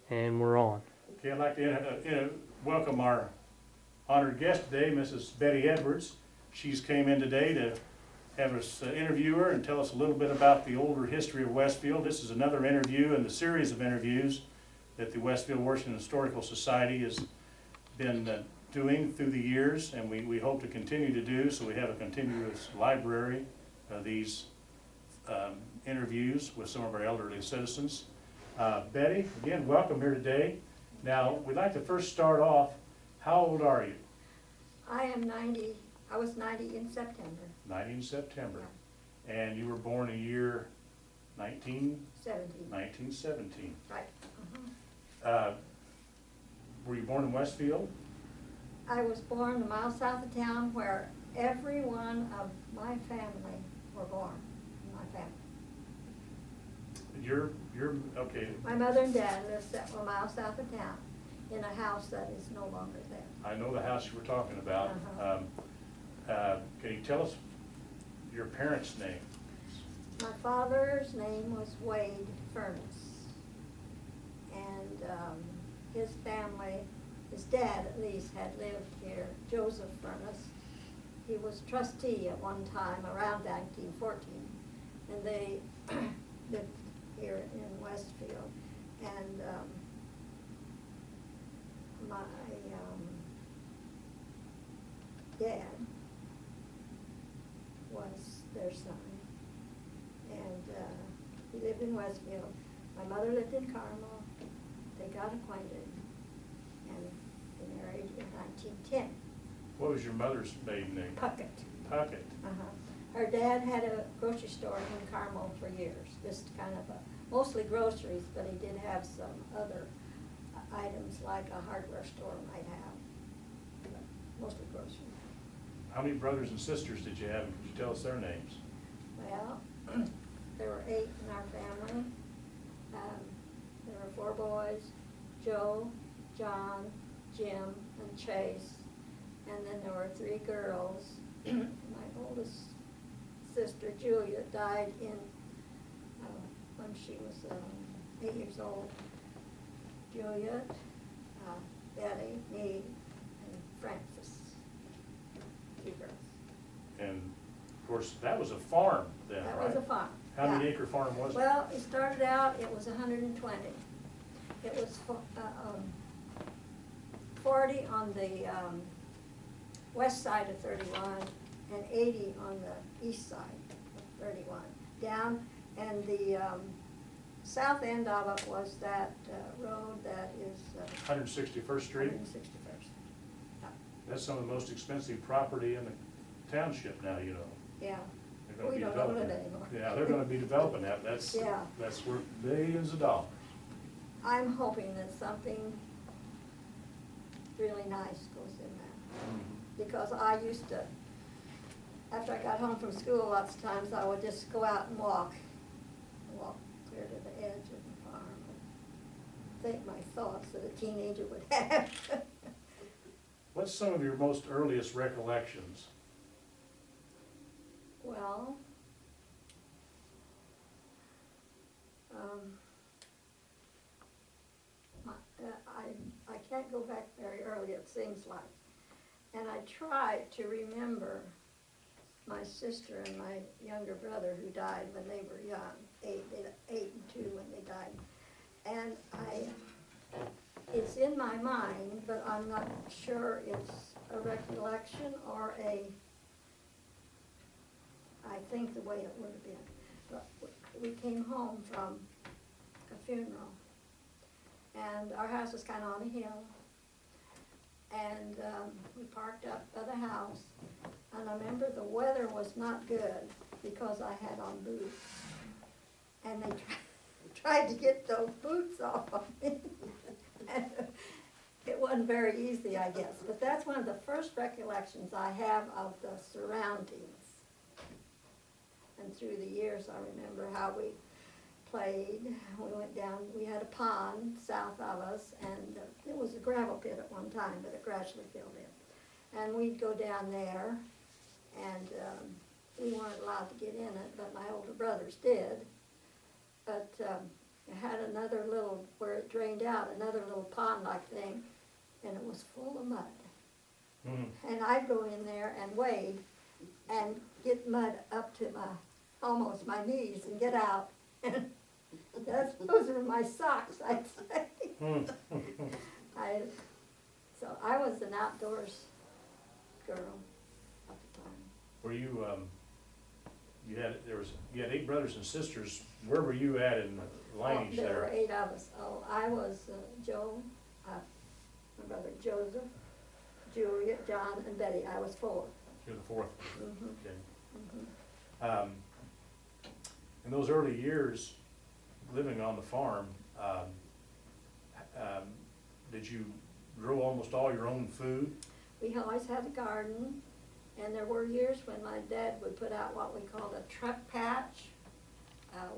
And we're on. Okay, I'd like to welcome our honored guest today, Mrs. Betty Edwards. She's came in today to have us interview her and tell us a little bit about the older history of Westfield. This is another interview in the series of interviews that the Westfield Washington Historical Society has been doing through the years, and we hope to continue to do, so we have a continuous library of these interviews with some of our elderly citizens. Betty, again, welcome here today. Now, we'd like to first start off, how old are you? I am 90, I was 90 in September. 90 in September. Yeah. And you were born in year 1917. Right. Were you born in Westfield? I was born a mile south of town where every one of my family were born, my family. You're okay. My mother and dad lived a mile south of town in a house that is no longer there. I know the house you were talking about. Can you tell us your parents' name? My father's name was Wade Furness, and his family, his dad at least, had lived here, Joseph Furness. He was trustee at one time around 1914, and they lived here in Westfield. And my dad was their son, and he lived in Westfield. My mother lived in Carmel. They got acquainted, and they married in 1910. What was your mother's maiden name? Puckett. Puckett. Her dad had a grocery store in Carmel for years, just kind of mostly groceries, but he did have some other items like a hardware store might have, but mostly groceries. How many brothers and sisters did you have, and could you tell us their names? Well, there were 8 in our family. There were 4 boys, Joe, John, Jim, and Chase. And then there were 3 girls. My oldest sister, Julia, died when she was 8 years old. Juliet, Betty, me, and Frances. 3 girls. And of course, that was a farm then, That right? was a farm. How many acre farm was it? Well, it started out, it was 120. It was 40 on the west side of 31 and 80 on the east side of 31. Down, and the south end of it was that road that is 161st Street? 161st. Yeah. That's some of the most expensive property in the township now, you know. Yeah. They're gonna We be don't own developing it anymore. Yeah, they're gonna be developing that. That's worth billions of dollars. I'm hoping that something really nice goes in that. Because I used to, after I got home from school, lots of times I would just go out and walk clear to the edge of the farm and think my thoughts that a teenager would have. What's some of your most earliest recollections? Well, I can't go back very early, it seems like. And I try to remember my sister and my younger brother who died when they were young, 8 and 2 when they died. And it's in my mind, but I'm not sure it's a recollection or I think the way it would have been. But we came home from a funeral, and our house was kind of on a hill, and we parked up by the house, and I remember the weather was not good because I had on boots, and they tried to get those boots off of me. And it wasn't very easy, I guess, but that's one of the first recollections I have of the surroundings. And through the years, I remember how we played. We went down, we had a pond south of us, and it was a gravel pit at one time, but it gradually filled in. And we'd go down there, and we weren't allowed to get in it, but my older brothers did. But it had another little, where it drained out, another little pond-like thing, and it was full of mud. Mm. And I'd go in there and wade and get mud up to almost my knees and get out. And those were my socks, I'd say. Mm. So I was an outdoors girl at the time. Were you, you had 8 brothers and sisters. Where were you at in the lineage There were there? 8 of us. Oh, I was Joe, my brother Joseph, Julia, John, and Betty. I was 4. You're the 4th. Mhm. Okay. Mhm. In those early years, living on the farm, did you grow almost all your own food? We always had a garden, and there were years when my dad would put out what we called a truck patch.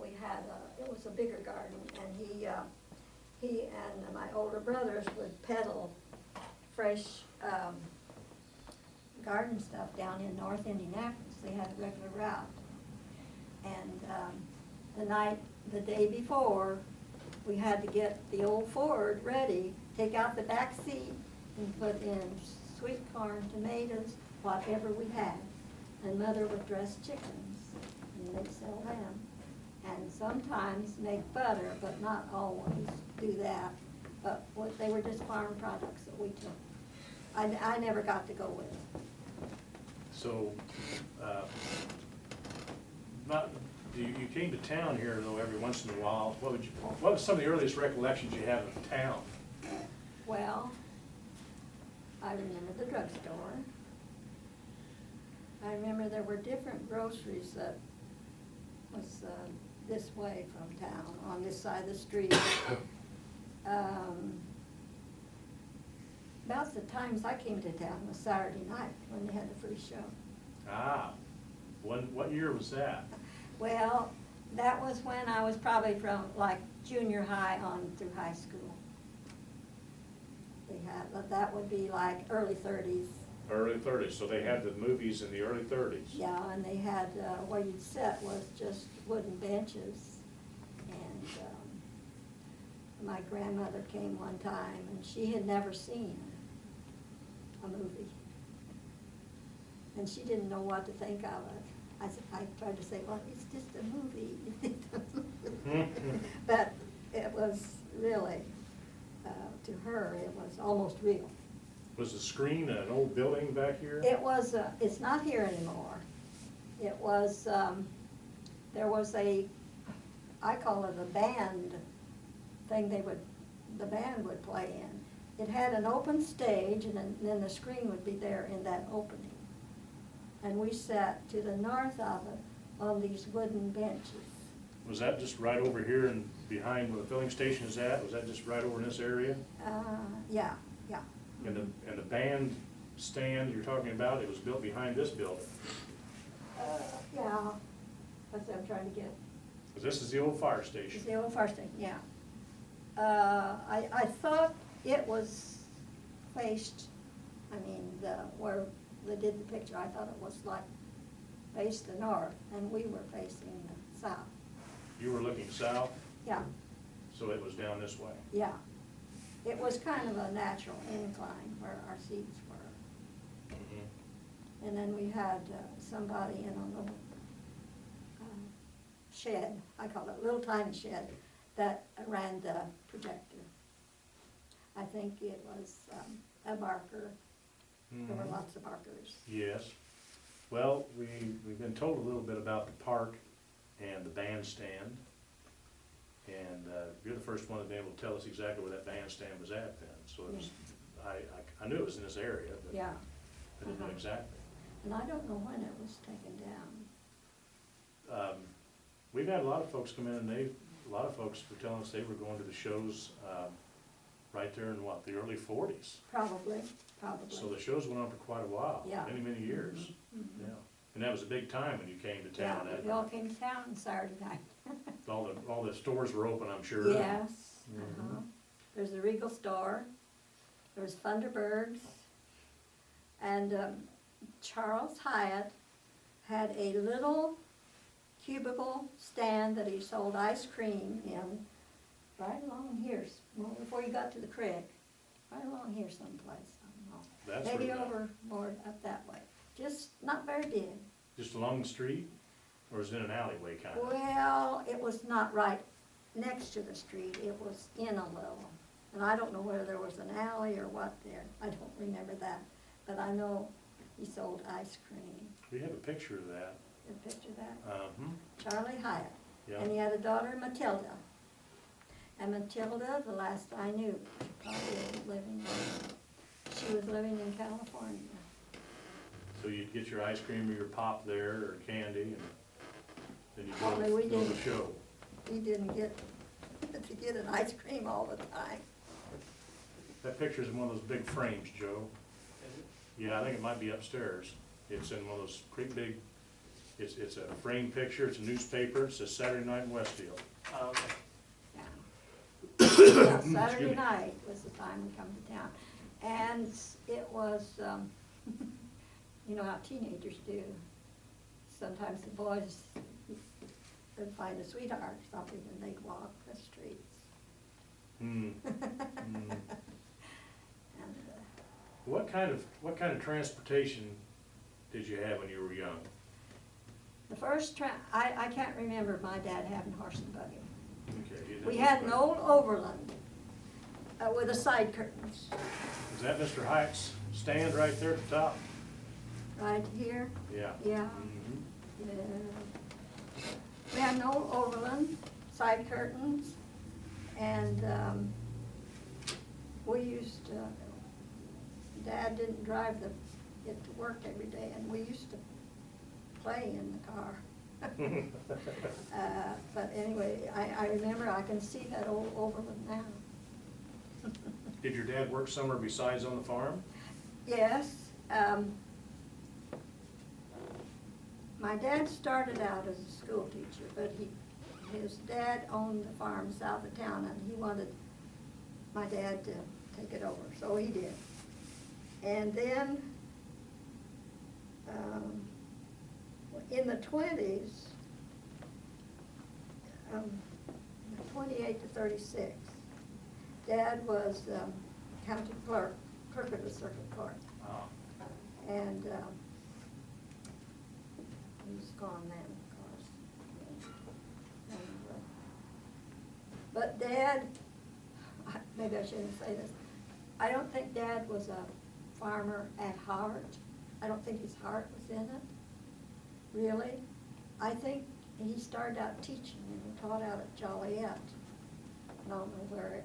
We had it was a bigger garden, and he and my older brothers would peddle fresh garden stuff down in North Indianapolis. They had a regular route, and the day before, we had to get the old Ford ready, take out the back seat, and put in sweet corn, tomatoes, whatever we had. And Mother would dress chickens, and they'd sell them. And sometimes make butter, but not always do that. But they were just farm products that we took. I never got to go with it. So, you came to town here though every once in a while. What was some of the earliest recollections you have of town? Well, I remember the drugstore. I remember there were different groceries that was this way from town, on this side of the street. About the times I came to town was Saturday night when they had the free show. Ah, what year was that? Well, that was when I was probably from like junior high on through high school. They had, that would be like early 30s. Early 30s, so they had the movies in the early 30s. Yeah, and they had, where you'd sit was just wooden benches. And my grandmother came one time, and she had never seen a movie. And she didn't know what to think of it. I tried to say, well, it's just a movie. But it was really, to her, it was almost real. Was the screen an old building back here? It was, it's not here anymore. It was, there was I call it a band thing the band would play in. It had an open stage, and then the screen would be there in that opening. And we sat to the north of it on these wooden benches. Was that just right over here and behind where the filling station is at? Was that just right over in this area? Yeah. And the band stand you're talking about, it was built behind this building? Yeah, that's what I'm trying to get. Because this is the old fire station. It's the old fire station, yeah. I thought it was faced, where they did the picture, I thought it was like faced the north, and we were facing the south. You were looking south, Yeah, so it was down this way. yeah. It was kind of a natural incline where our seats were. Mhm. And then we had somebody in a little shed, I call it a little tiny shed, that ran the projector. I think it was a Barker. There were Mhm. lots of Barkers. Yes. Well, we've been told a little bit about the park and the bandstand. And you're the first one to be able to tell us exactly where that bandstand was at then. So it was, I knew it was in this area, but Yeah, I didn't know exactly. and I don't know when it was taken down. We've had a lot of folks come in, and a lot of folks were telling us they were going to the shows right there in the early 40s. Probably. So the shows went on for quite a while, Yeah. many years. Mhm. Yeah. And that was a big time when you came to town. Yeah, we all came to town on Saturday night. All the stores were open, I'm sure. Yes. Mhm. There's the Regal store, there's Thunderberg's, and Charles Hyatt had a little cubicle stand that he sold ice cream in, right along here, well, before you got to the creek, right along here someplace, I don't know. That's Maybe where, over more up that way, just not very big. just along the street, or is it in an alleyway kind of? Well, it was not right next to the street, it was in a little. And I don't know whether there was an alley or what there, I don't remember that. But I know he sold ice cream. We have a picture of that. You picture that? Uh-huh, Charlie Hyatt. yeah. And he had a daughter, Matilda. And Matilda, the last I knew, she probably wasn't living there. She was living in California. So you'd get your ice cream or your pop there, or candy, and then you'd Only we go to the didn't. show. We didn't get to get an ice cream all the time. That picture's in one of those big frames, Joe. Yeah, I think it might be upstairs. It's in one of those pretty big, it's a framed picture, it's a newspaper, it says Saturday Night in Westfield. Oh, okay. Yeah, Excuse Saturday me. night was the time we come to town. And it was, you know how teenagers do. Sometimes the boys would find a sweetheart or something and they'd walk the streets. Hmm. And, What kind of transportation did you have when you were young? the first I can't remember my dad having horse and buggy. Okay, you didn't We look had an like- old Overland with the side curtains Is that Mr. Hyatt's stand right there at the top? right here. Yeah. Yeah. Mhm. Yeah. We had an old Overland, side curtains, and we used to, Dad didn't drive it to work every day, and we used to play in the car. But anyway, I remember, I can see that old Overland now. Did your dad work somewhere besides on the farm? Yes, my dad started out as a school teacher, but his dad owned the farm south of town, and he wanted my dad to take it over, so he did. And then, in the 20s, 28 to 36, Dad was county clerk of the circuit court. Oh. And he's gone then, of course. And, but Dad, maybe I shouldn't say this, I don't think Dad was a farmer at heart. I don't think his heart was in it, really. I think he started out teaching, and he taught out at Joliet. I don't know where,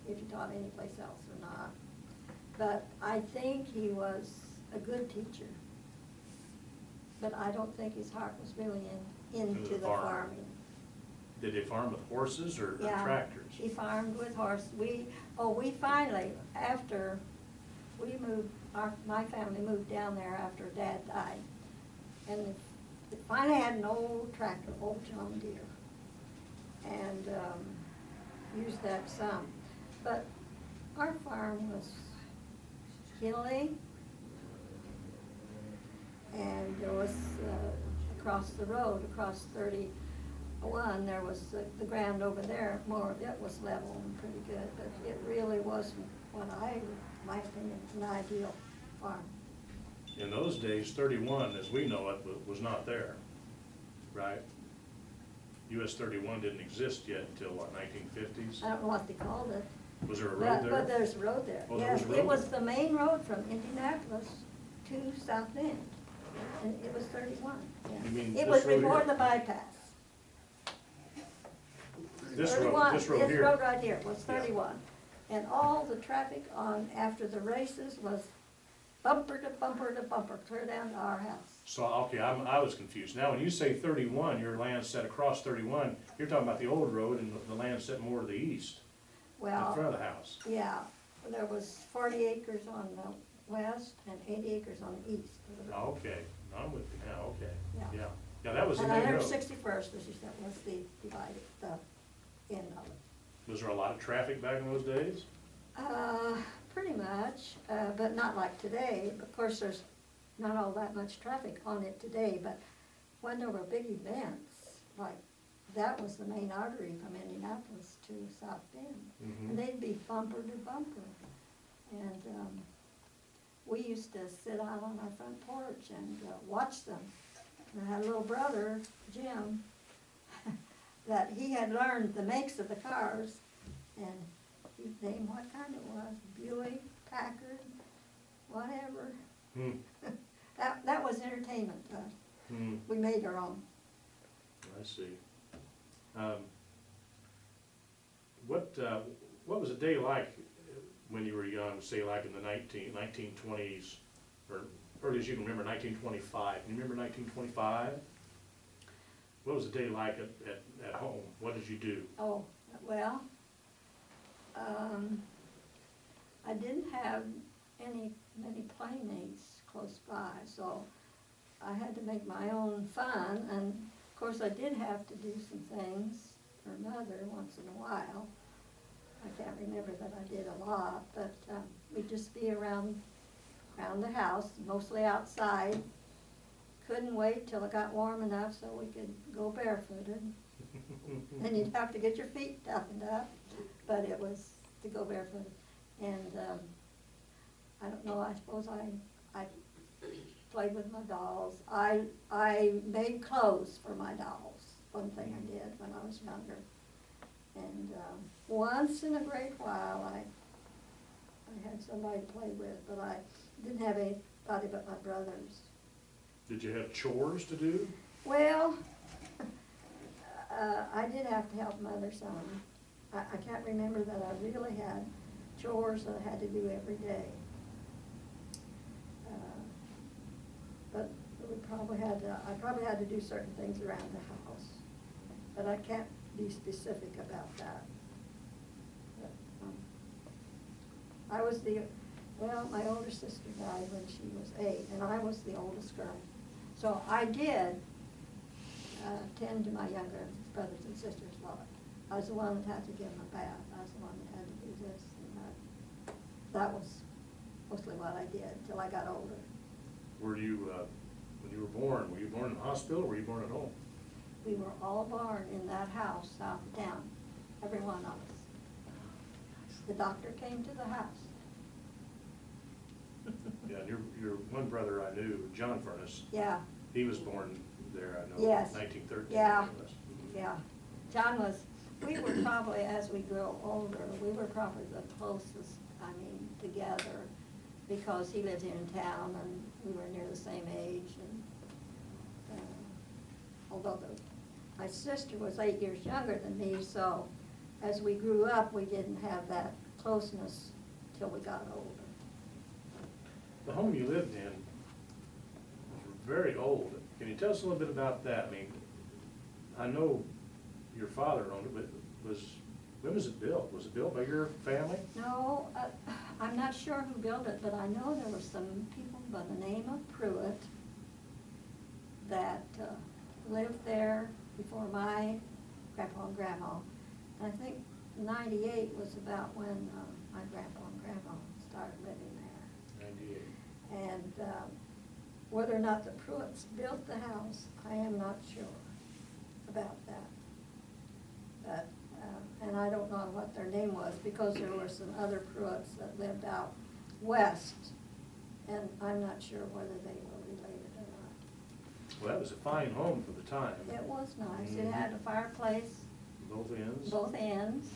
if he taught anyplace else or not. But I think he was a good teacher. But I don't think his heart was really into the farm. farming. Did they farm with horses or Yeah, tractors? he farmed with horses. We finally, after we moved, my family moved down there after Dad died. And they finally had an old tractor, old John Deere, and used that some. But our farm was hilly, and there was, across the road, across 31, there was the ground over there, more of it was level and pretty good, but it really wasn't what my opinion, an ideal farm. In those days, 31, as we know it, was not there, right? US 31 didn't exist yet until, what, 1950s? I don't know what they called it. Was there a road there? But there's a road there. Oh, there was Yes, a it road was there. the main road from Indianapolis to South Bend, and it was 31, yeah. You mean It this was road before here? the bypass. This 31, road This here? road right here was Yeah. 31. And all the traffic on, after the races was bumper to bumper to bumper, clear down to our house. So, okay, I was confused. Now, when you say 31, your land set across 31, you're talking about the old road and the land set more to the east, in front Well, of the house. yeah, there was 40 acres on the west and 80 acres on the east of the road. Oh, okay, I'm with you now, okay, Yeah. yeah. Yeah, that was the And main road. 161st was the divided, the end of it. Was there a lot of traffic back in those days? Pretty much, but not like today. Of course, there's not all that much traffic on it today, but when there were big events, like that was the main artery from Indianapolis to South Bend. And they'd be bumper to bumper. And we used to sit out on our front porch and watch them. And I had a little brother, Jim, that he had learned the makes of the cars, and he'd name what kind it was, Buick, Packard, whatever. That was entertainment to us. We made our own. I see. What was a day like when you were young, say like in the 1920s, or early as you can remember, 1925? Can you remember 1925? What was the day like at home? What did you do? Oh, well, I didn't have many playmates close by, so I had to make my own fun, and of course I did have to do some things for Mother once in a while. I can't remember that I did a lot, but we'd just be around the house, mostly outside. Couldn't wait till it got warm enough so we could go barefooted. Then you'd have to get your feet toughened up, but it was to go barefooted. And I don't know, I suppose I played with my dolls. I made clothes for my dolls, one thing I did when I was younger. And once in a great while, I had somebody to play with, but I didn't have anybody but my brothers. Did you have chores to do? Well, I did have to help Mother some. I can't remember that I really had chores that I had to do every day. But I probably had to do certain things around the house. But I can't be specific about that. But, my older sister died when she was 8, and I was the oldest girl. So I did tend to my younger brothers and sisters a lot. I was the one that had to give them a bath. I was the one that had to do this and that. That was mostly what I did till I got older. Were you, when you were born in the hospital or were you born at home? We were all born in that house south of town, every one of us. The doctor came to the house. Yeah, and your one brother I knew, John Furnace. Yeah. He was born there, I know, Yes. 1913. Yeah. Yeah. John was, we were probably, as we grew older, we were probably the closest, together, because he lived here in town and we were near the same age. And although my sister was 8 years younger than me, so as we grew up, we didn't have that closeness till we got older. The home you lived in was very old. Can you tell us a little bit about that? I know your father owned it, but when was it built? Was it built by your family? No, I'm not sure who built it, but I know there were some people by the name of Pruitt that lived there before my grandpa and grandma. And I think 98 was about when my grandpa and grandma started living there. 98. And whether or not the Pruitts built the house, I am not sure about that. But, and I don't know what their name was, because there were some other Pruitts that lived out west, and I'm not sure whether they were related or not. Well, that was a fine home for the time. It was nice. It had a fireplace. Both ends? Both ends.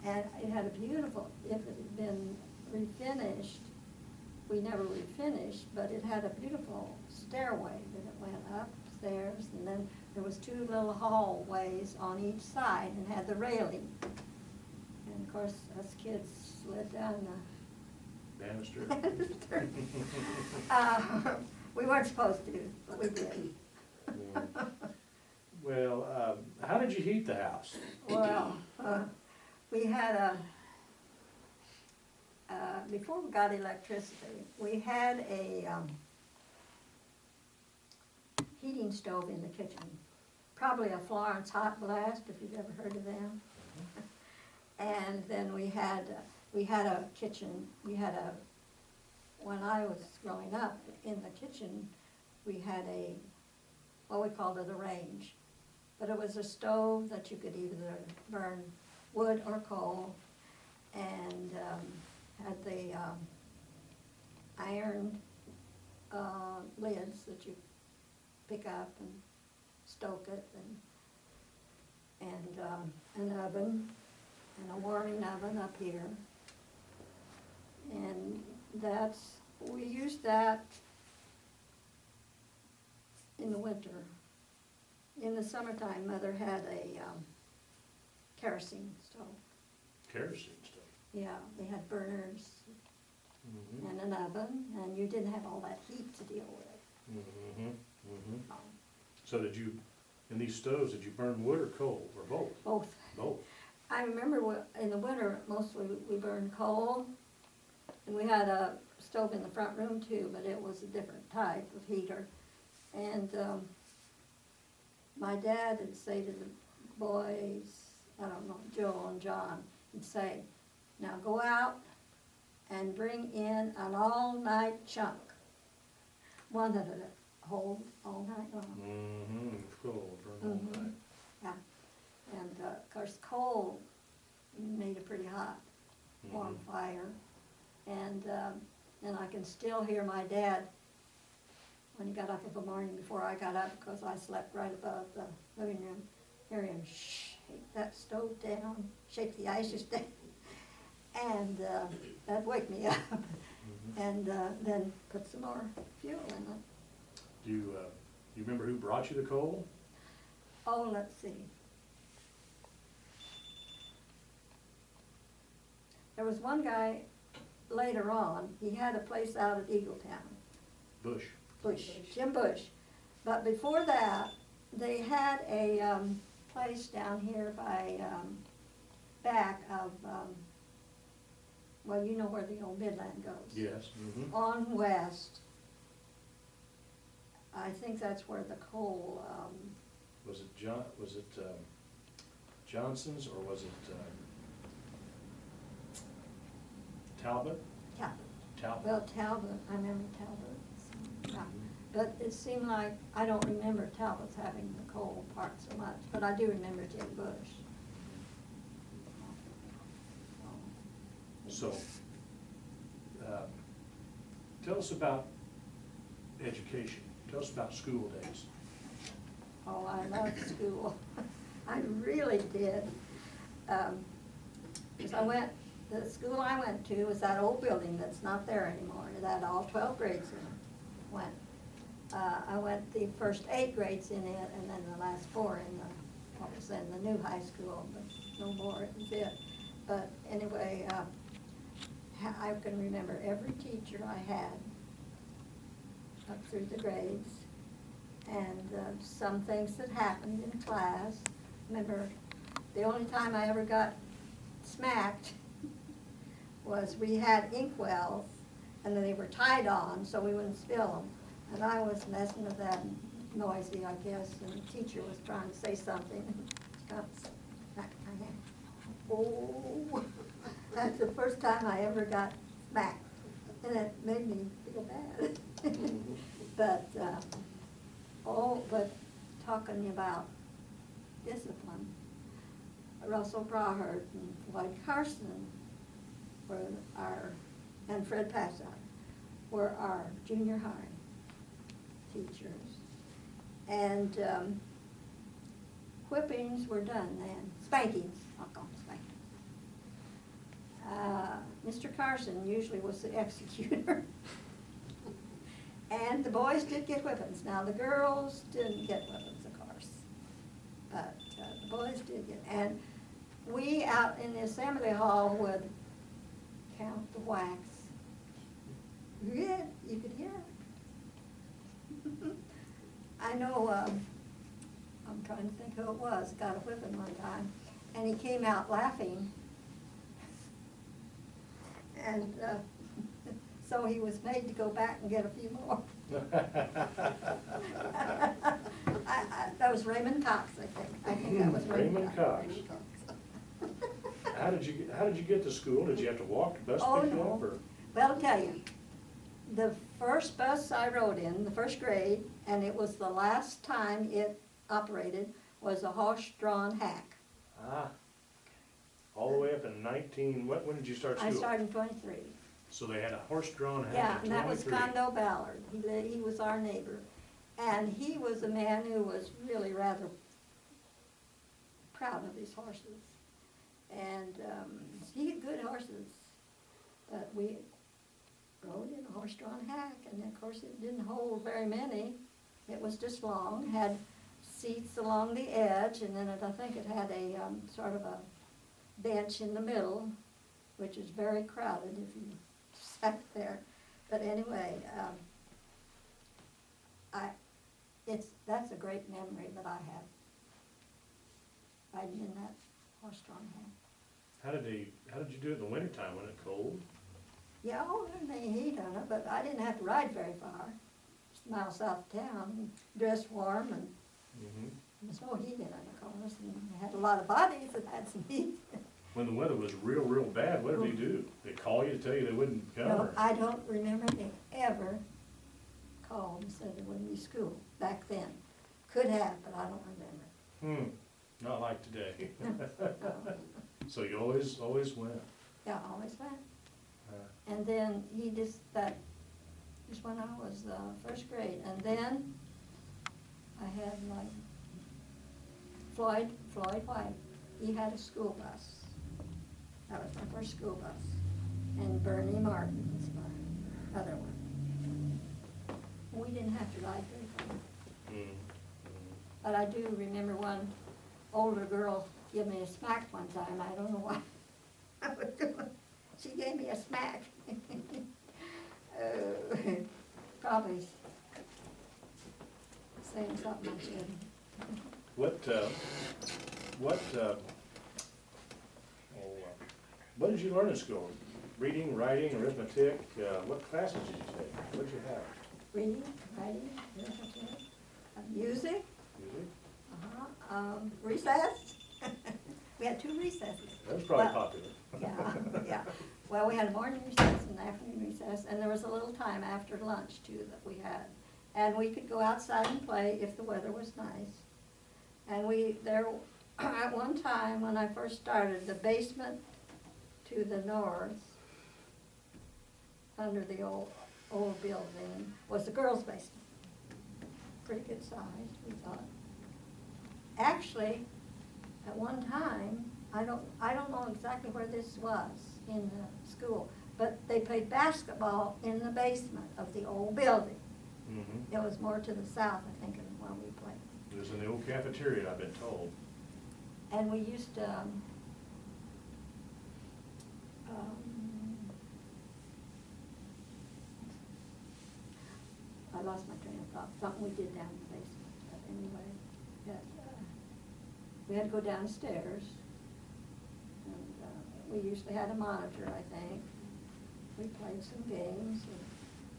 And it had a beautiful, if it had been refinished, we never refinished, but it had a beautiful stairway that it went upstairs, and then there was 2 little hallways on each side and had the railing. And of course, us kids slid down the Banister? banister. We weren't supposed to, but we did. Yeah. Well, how did you heat the house? Well, we had before we got electricity, we had a heating stove in the kitchen. Probably a Florence Hot Blast, if you've ever heard of them. And then we had a kitchen, when I was growing up, in the kitchen, we had what we called it a range. but it was a stove that you could either burn wood or coal, and had the iron lids that you pick up and stoke it, and an oven, and a warming oven up here. And we used that in the winter. In the summertime, Mother had a kerosene stove. Kerosene stuff. Yeah, they had burners Mm-hmm. and an oven, and you didn't have all that heat to deal with. Mm-hmm. Mm-hmm. Um, So in these stoves, did you burn wood or coal, or both? Both. Both. I remember in the winter, mostly we burned coal, and we had a stove in the front room too, but it was a different type of heater. And my dad would say to the boys, I don't know, Joe and John, he'd say, now go out and bring in an all-night chunk, one that would hold all night long. Mm-hmm. Coal, burn all Mhm. night. Yeah, and of course coal made a pretty hot, warm Mhm. fire. And I can still hear my dad, when he got up in the morning before I got up, because I slept right above the living room, hear him shake that stove down, shake the ashes down. And that'd wake me up, Mhm. and then put some more fuel in it. Do you remember who brought you the coal? Oh, let's see. There was one guy later on, he had a place out at Eagletown, Bush. Jim Bush. But before that, they had a place down here by, back of, well, you know where the old Midland goes. Yes. Mm-hmm. On west. I think that's where the coal, Was it Johnson's, or was it Talbot? Talbot. Well, Talbot, I remember Talbot. Yeah. But it seemed like, I don't remember Talbot's having the coal part so much, but I do remember Jim Bush. So, tell us about education. Tell us about school days. Oh, I loved school. I really did. 'Cause the school I went to was that old building that's not there anymore, that all 12 grades in it went. I went the first 8 grades in it, and then the last 4 in what was then the new high school, but no more, it was it. But anyway, I can remember every teacher I had up through the grades, and some things that happened in class. Remember, the only time I ever got smacked was we had inkwells, and then they were tied on so we wouldn't spill them. And I was messing with that, noisy, I guess, and the teacher was trying to say something. Got smacked my hand. Oh, that's the first time I ever got smacked, and it made me feel bad. But talking about discipline, Russell Brawhart and Floyd Carson were and Fred Passau were our junior high teachers. And whippings were done then, spankings, I'll call them spankings. Mr. Carson usually was the executor. And the boys did get whippings. Now, the girls didn't get whippings, of course, but the boys did get. And we out in the assembly hall would count the wax. Yeah, you could hear it. I know, I'm trying to think who it was, got a whipping one time, and he came out laughing. And so he was made to go back and get a few more. That was Raymond Cox, I think. I think that was Raymond Cox. How did you get to school? Did you have to walk, the bus Oh, pick you no. up, or? Well, I'll tell you, the first bus I rode in, the first grade, and it was the last time it operated, was a horse-drawn hack. Ah, all the way up in when did you start school? I started in 23. So they had a horse-drawn hack Yeah, at and that was 23. Condo Ballard. He was our neighbor. And he was a man who was really rather proud of his horses. And he had good horses. But we rode in a horse-drawn hack, and of course it didn't hold very many. It was just long, had seats along the edge, and then I think it had a sort of a bench in the middle, which is very crowded if you sat there. But anyway, that's a great memory that I have. Riding in that horse-drawn hack. How did you do it in the wintertime when it cold? Yeah, there may heat on it, but I didn't have to ride very far. Just a mile south of town, and dressed warm, and there's no heat in it, of course, and I had a lot of bodies that had some heat. When the weather was real, real bad, what did they do? They call you to tell you they wouldn't come? No, Or? I don't remember they ever called and said there wouldn't be school back then. Could have, but I don't remember. Not like today. No. So you always went? Yeah, always went. And then he just when I was first grade, and then I had like Floyd White. He had a school bus. That was my first school bus. And Bernie Martin was my other one. We didn't have to ride very far. But I do remember one older girl give me a smack one time. I don't know why I was doing. She gave me a smack. Probably saying something I shouldn't. What did you learn in school? Reading, writing, arithmetic, what classes did you take? What did you have? Reading, writing, arithmetic, music. Music? Recess. We had 2 recesses. That was probably popular. Yeah. Well, we had a morning recess and an afternoon recess, and there was a little time after lunch too that we had. And we could go outside and play if the weather was nice. And at one time when I first started, the basement to the north, under the old building, was the girls' basement. Pretty good size, we thought. Actually, at one time, I don't know exactly where this was in the school, but they played basketball in the basement of the old building. It was more to the south, I think, than where we played. It was in the old cafeteria, I've been told. And we used to, I lost my train of thought, something we did down in the basement, but anyway, we had to go downstairs, and we usually had a monitor, I think. We played some games,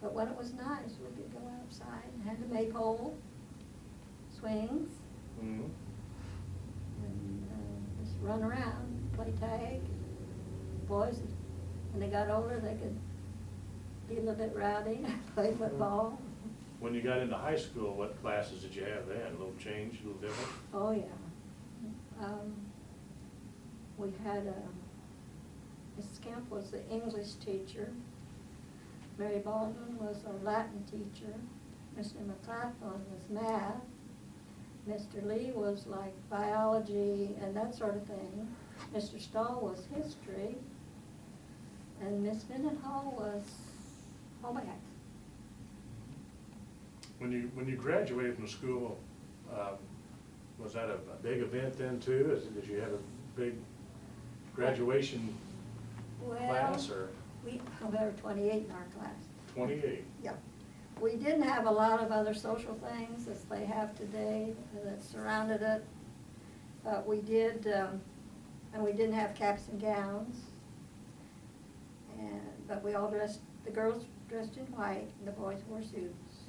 but when it was nice, we could go outside and had the maypole swings, and just run around, play tag. Boys, when they got older, they could be a little bit rowdy, play football. When you got into high school, what classes did you have then? A little change, a little different? Oh, yeah. We had Mrs. Kemp was the English teacher. Mary Baldwin was our Latin teacher. Mr. McLaughlin was math. Mr. Lee was like biology and that sort of thing. Mr. Stahl was history. And Miss Mendenhall was home ec. When you graduated from school, was that a big event then too? Did you have a big graduation class or? There were 28 in our class. 28? Yeah. We didn't have a lot of other social things as they have today that surrounded it. But we did, and we didn't have caps and gowns. But we all dressed, the girls dressed in white and the boys wore suits.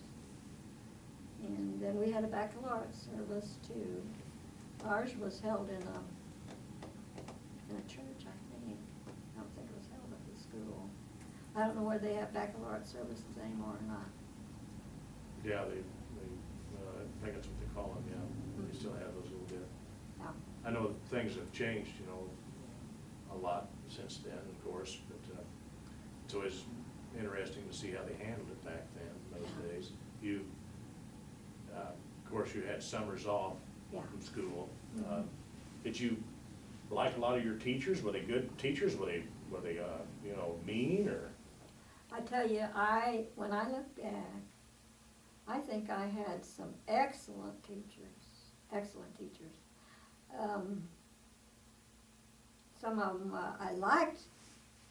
And then we had a baccalaureate service too. Ours was held in a church, I think. I don't think it was held at the school. I don't know whether they have baccalaureate services anymore or not. Yeah, I think that's what they call them, yeah. They still have those a little bit. I know things have changed, you know, a lot since then, of course, but it's always interesting to see how they handled it back then, those days. You, of course, you had summers off Yeah. from school. Mhm. Did you like a lot of your teachers? Were they good teachers? Were they you know, mean or? I tell you, when I look back, I think I had some excellent teachers, excellent teachers. Some of them I liked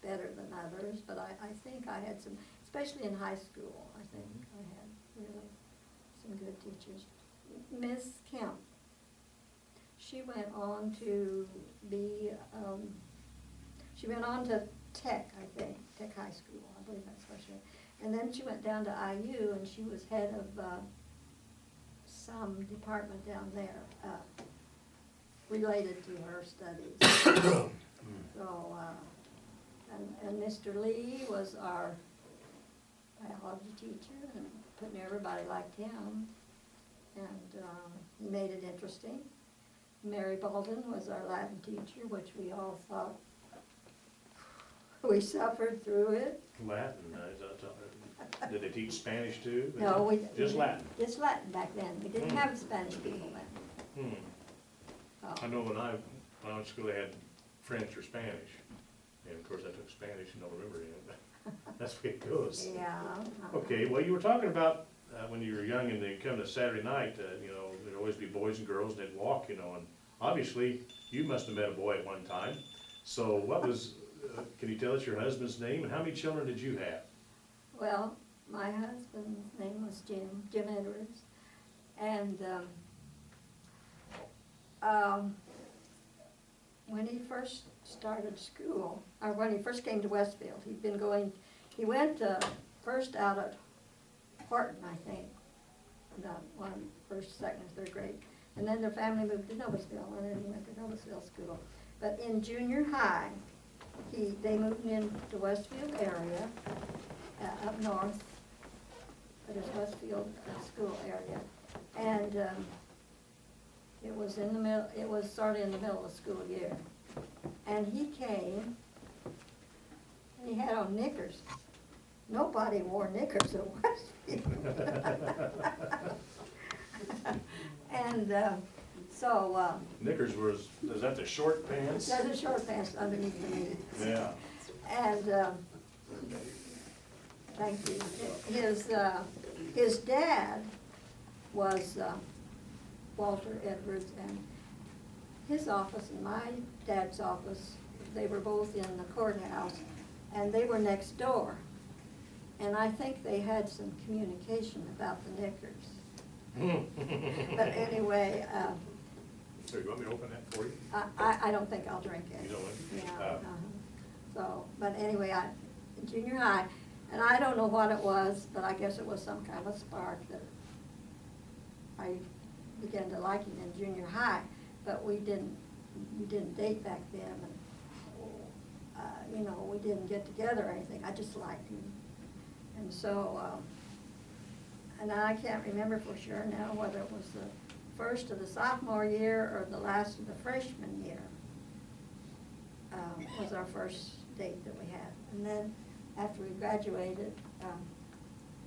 better than others, but I think I had some, especially in high school, I think I had really some good teachers. Miss Kemp, she went on to be, she went on to Tech, I think, Tech High School, I believe that's where she went. And then she went down to IU and she was head of some department down there, related to her studies. So, and Mr. Lee was our biology teacher, and everybody liked him, and he made it interesting. Mary Bolden was our Latin teacher, which we all thought we suffered through it. Latin, did they teach Spanish too? No, we. Just Latin? Just Latin back then. We didn't have Spanish people then. I know when I went to school, they had French or Spanish, and of course I took Spanish and don't remember it, but that's the way it goes. Yeah. Okay, well, you were talking about when you were young and they'd come to Saturday night, you know, there'd always be boys and girls, and they'd walk, you know, and obviously you must have met a boy at one time. So what was, can you tell us your husband's name, and how many children did you have? Well, my husband's name was Jim Edwards, and when he first started school, or when he first came to Westfield, he went first out at Horton, I think, first, second, and third grade, and then their family moved to Noblesville, and then he went to Noblesville School. But in junior high, they moved into the Westfield area, up north, but it's Westfield School area, and it was in the middle. It was sort of in the middle of the school year, and he came, and he had on knickers. Nobody wore knickers at Westfield. And so. Knickers was, is that the short pants? They're the short pants underneath the knee. Yeah. And, thank you. His dad was Walter Edwards, and his office and my dad's office, they were both in the courthouse, and they were next door. And I think they had some communication about the knickers. But anyway, So you want me to open that for you? I don't think I'll drink it. You don't want it? Yeah. So, but anyway, in junior high, and I don't know what it was, but I guess it was some kind of spark that I began to like him in junior high. But we didn't date back then, and you know, we didn't get together or anything. I just liked him, and so, and I can't remember for sure now whether it was the first of the sophomore year or the last of the freshman year was our first date that we had. And then after we graduated,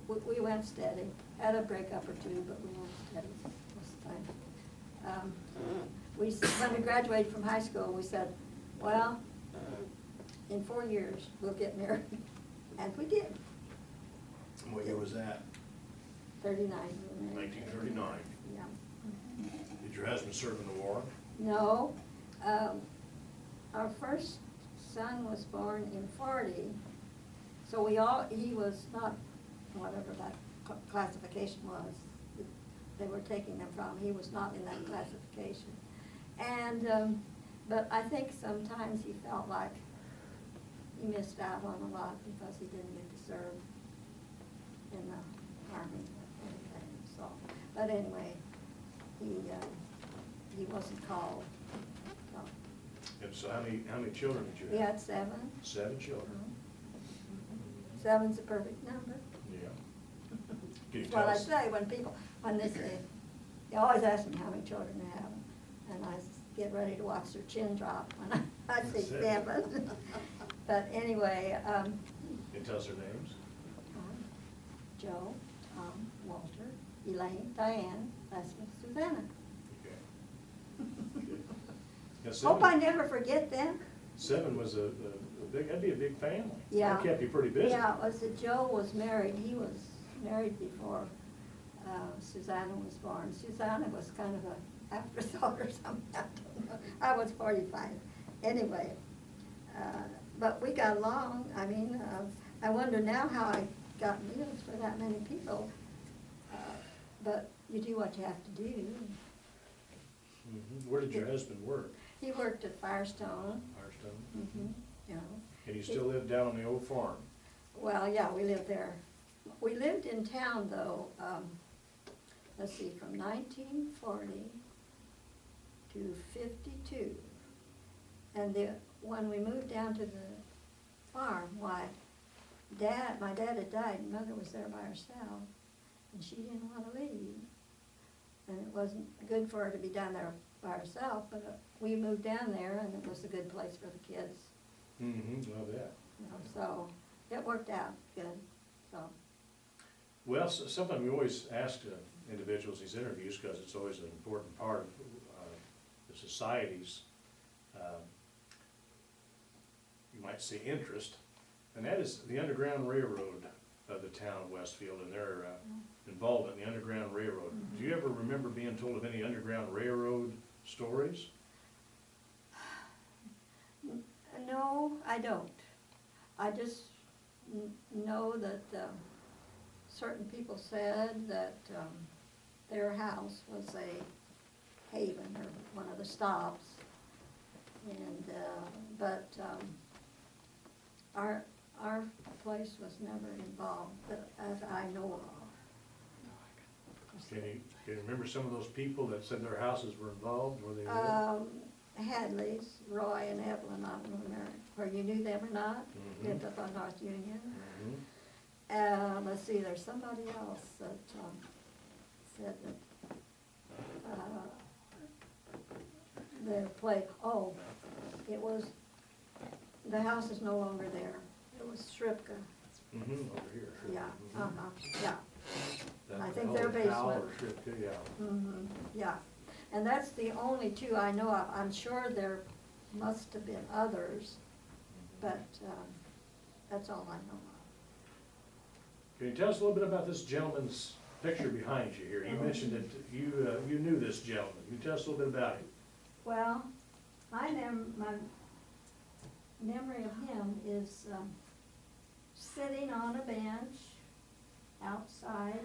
we went steady. Had a breakup or two, but we went steady most of the time. When we graduated from high school, we said, well, in 4 years, we'll get married. And we did. What year was that? 39. 1939. Yeah. Did your husband serve in the war? No. Our first son was born in 40, so he was not, whatever that classification was, they were taking them from, he was not in that classification. And, but I think sometimes he felt like he missed out on a lot because he didn't get to serve in the Army or anything, so. But anyway, he wasn't called. So. And so how many children did you have? We had 7. 7 children. Mhm. 7's a perfect number. Yeah. Can you That's tell what I us? say when they say, they always ask me how many children I have. And get ready to watch their chin drop when I say That's it. 7. But anyway, Can you tell us their names? Joe, Tom, Walter, Elaine, Diane, Leslie, Susanna. Okay. Now, Hope I never forget them. 7 was a big, that'd be a big family. Yeah. That kept you pretty busy. Yeah, it was that Joe was married. He was married before Susanna was born. Susanna was kind of a afterthought or something. I don't know. I was 45. Anyway, but we got along. I mean, I wonder now how I got meals for that many people. But you do what you have to do. Mhm. Where did your husband work? He worked at Firestone. Firestone? Mm-hmm. Yeah. And you still live down on the old farm? Well, yeah, we lived there. We lived in town though, let's see, from 1940 to 52. And when we moved down to the farm, why, my dad had died and Mother was there by herself, and she didn't want to leave. And it wasn't good for her to be down there by herself, but we moved down there and it was a good place for the kids. Mm-hmm, love that. You know, so it worked out good, so. Well, something we always ask individuals in these interviews, because it's always an important part of the society's, you might say, interest, and that is the Underground Railroad of the town of Westfield and their involvement in the Underground Railroad. Mhm. Do you ever remember being told of any Underground Railroad stories? No, I don't. I just know that certain people said that their house was a haven or one of the stops. And, but our place was never involved, that as I know of. Can you remember some of those people that said their houses were involved, where they lived? Hadley's, Roy and Evelyn, I don't know where you knew them or not, Mhm. lived up on North Union. Mhm. Let's see, there's somebody else that said that their place, it was, the house is no longer there. It was Shripka, Mhm, over here. Sure. yeah, Mhm. yeah. That- I think oh, their Powell or basement. Shripka, yeah. Mm-hmm, yeah. And that's the only two I know of. I'm sure there must have been others, but that's all I know of. Can you tell us a little bit about this gentleman's picture behind you here? You mentioned that you knew this gentleman. Can you tell us a little bit about him? Well, my memory of him is sitting on a bench outside,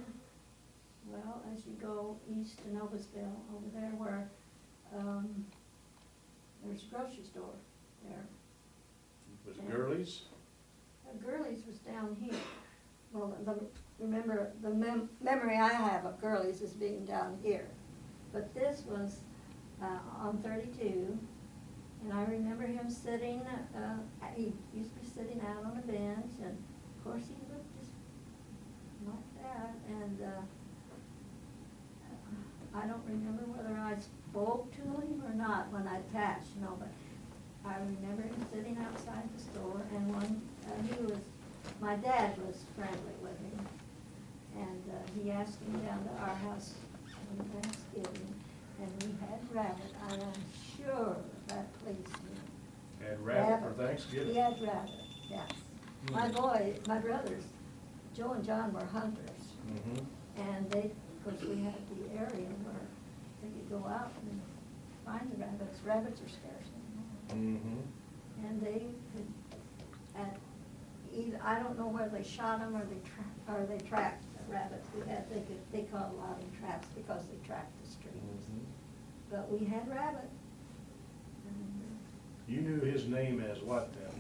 well, as you go east to Noblesville, over there where there's a grocery store there. Was it Yeah. Gurley's? Gurley's was down here. Well, remember, the memory I have of Gurley's is being down here. But this was on 32, and I remember him sitting, he used to be sitting out on a bench, and of course he looked just like that, and I don't remember whether I spoke to him or not when I passed, but I remember him sitting outside the store, and my dad was friendly with him, and he asked him down to our house on Thanksgiving, and we had rabbit. I am sure that pleased him. Had rabbit for Thanksgiving? He had rabbit, yes. My brothers, Joe and John were hunters, Mhm. and of course, we had the area where they could go out and find the rabbits. Rabbits are scarce anymore. Mhm. And they could, I don't know whether they shot them or they tracked the rabbits. They caught a lot of traps because they tracked the streams. Mhm. But we had rabbit. And, You knew his name as what then?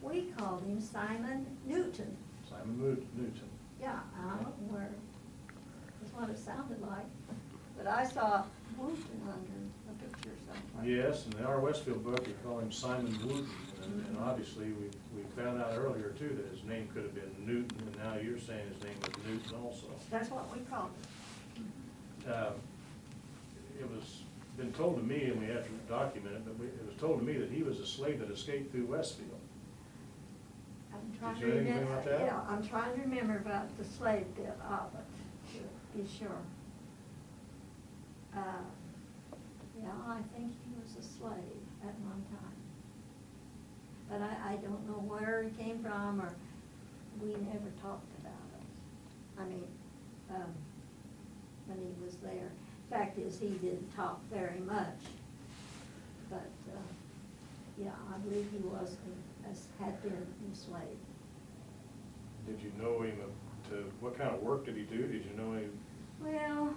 we called him Simon Newton. Simon Newton. Yeah, I don't know where, that's what it sounded like. But I saw Wooten under a picture or something. Yes, in our Westfield book, we call him Simon Wooten, and obviously, we found out earlier too that his name could have been Newton, and now you're saying his name was Newton also. That's what we called him. It was been told to me, and we have to document it, but it was told to me that he was a slave that escaped through Westfield. I'm trying Did to you know anything remember, about that? yeah, I'm trying to remember about the slave bit of it, to be sure. Yeah, I think he was a slave at one time. But I don't know where he came from, or we never talked about it. I mean, when he was there. Fact is, he didn't talk very much, but, yeah, I believe he was, had been enslaved. Did you know him what kind of work did he do? Did you know him? Well,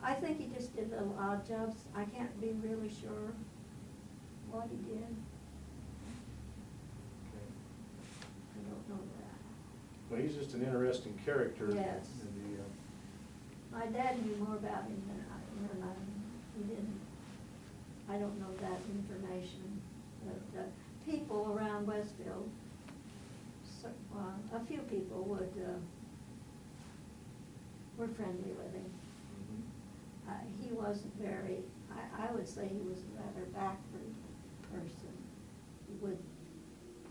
I think he just did little odd jobs. I can't be really sure what he did. Okay. I don't know that. Well, he's just an interesting character. Yes. In the, My dad knew more about him than I, he didn't, I don't know that information. But, people around Westfield, so, a few people were friendly with him. He wasn't very, I would say he was a rather backward person. He would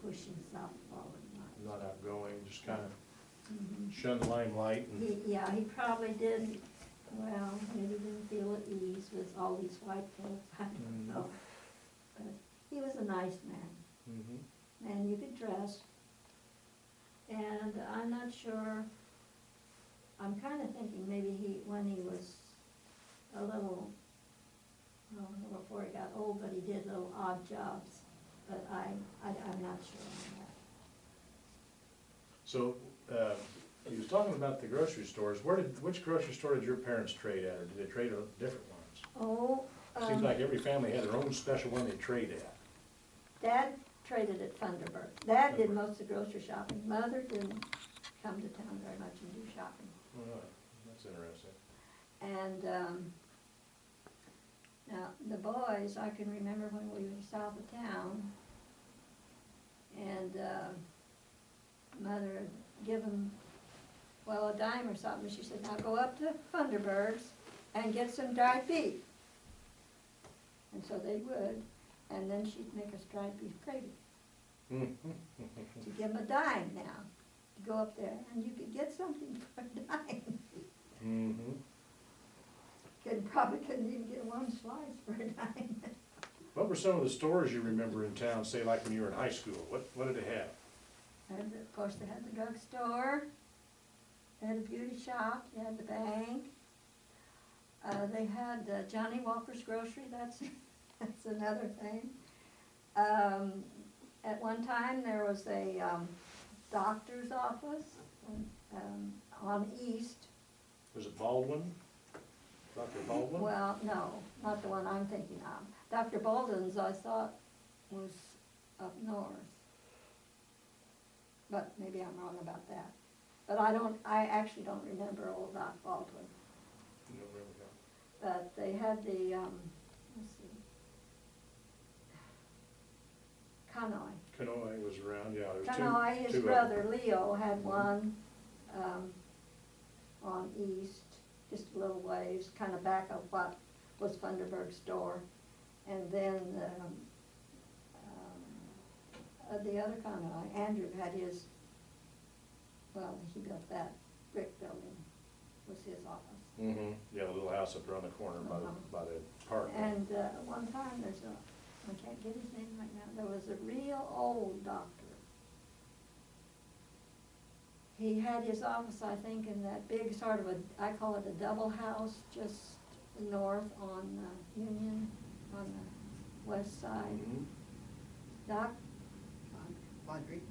push himself forward. not outgoing, just kind of Mhm. shun the limelight. And Yeah, he probably didn't, well, maybe didn't feel at ease with all these white folks, I don't know. But he was a nice man, and you could trust. And I'm not sure, I'm kinda thinking maybe when he was a little before he got old, but he did little odd jobs, but I'm not sure on that. So, he was talking about the grocery stores. Which grocery store did your parents trade at, or did they trade at different ones? Oh. Seems like every family had their own special one they trade at. Dad traded at Thunderbird. Dad did most of the grocery shopping. Mother didn't come to town very much and do shopping. Oh, that's interesting. And, now, the boys, I can remember when we were south of town, and, Mother had given, well, a dime or something. She said, now go up to Thunderbird's and get some dried beef. And so they would, and then she'd make us dried beef gravy. She'd give them a dime now to go up there, and you could get something for a dime. Probably couldn't even get one slice for a dime. What were some of the stores you remember in town, say like when you were in high school? What did they have? And of course, they had the drugstore, they had a beauty shop, they had the bank. They had Johnny Walker's Grocery, that's another thing. At one time, there was a doctor's office on East. Was it Baldwin? Dr. Baldwin? Well, no, not the one I'm thinking of. Dr. Baldwin's, I thought, was up north. But maybe I'm wrong about that. But I actually don't remember old Doc Baldwin. You don't remember that? But they had the, let's see, Canoy. Canoy was around, yeah. There's Canoy, his two of brother Leo had one on East, just a little ways, kind of back of what was Thunderbird's store. And then the other Canoy, Andrew had his, well, he built that brick building, was his office. Yeah, the little house up around the corner by the park. And one time I can't get his name right now, there was a real old doctor. He had his office, I think, in that big sort of I call it a double house, just north on Union, on the west side. Doc? Audrey?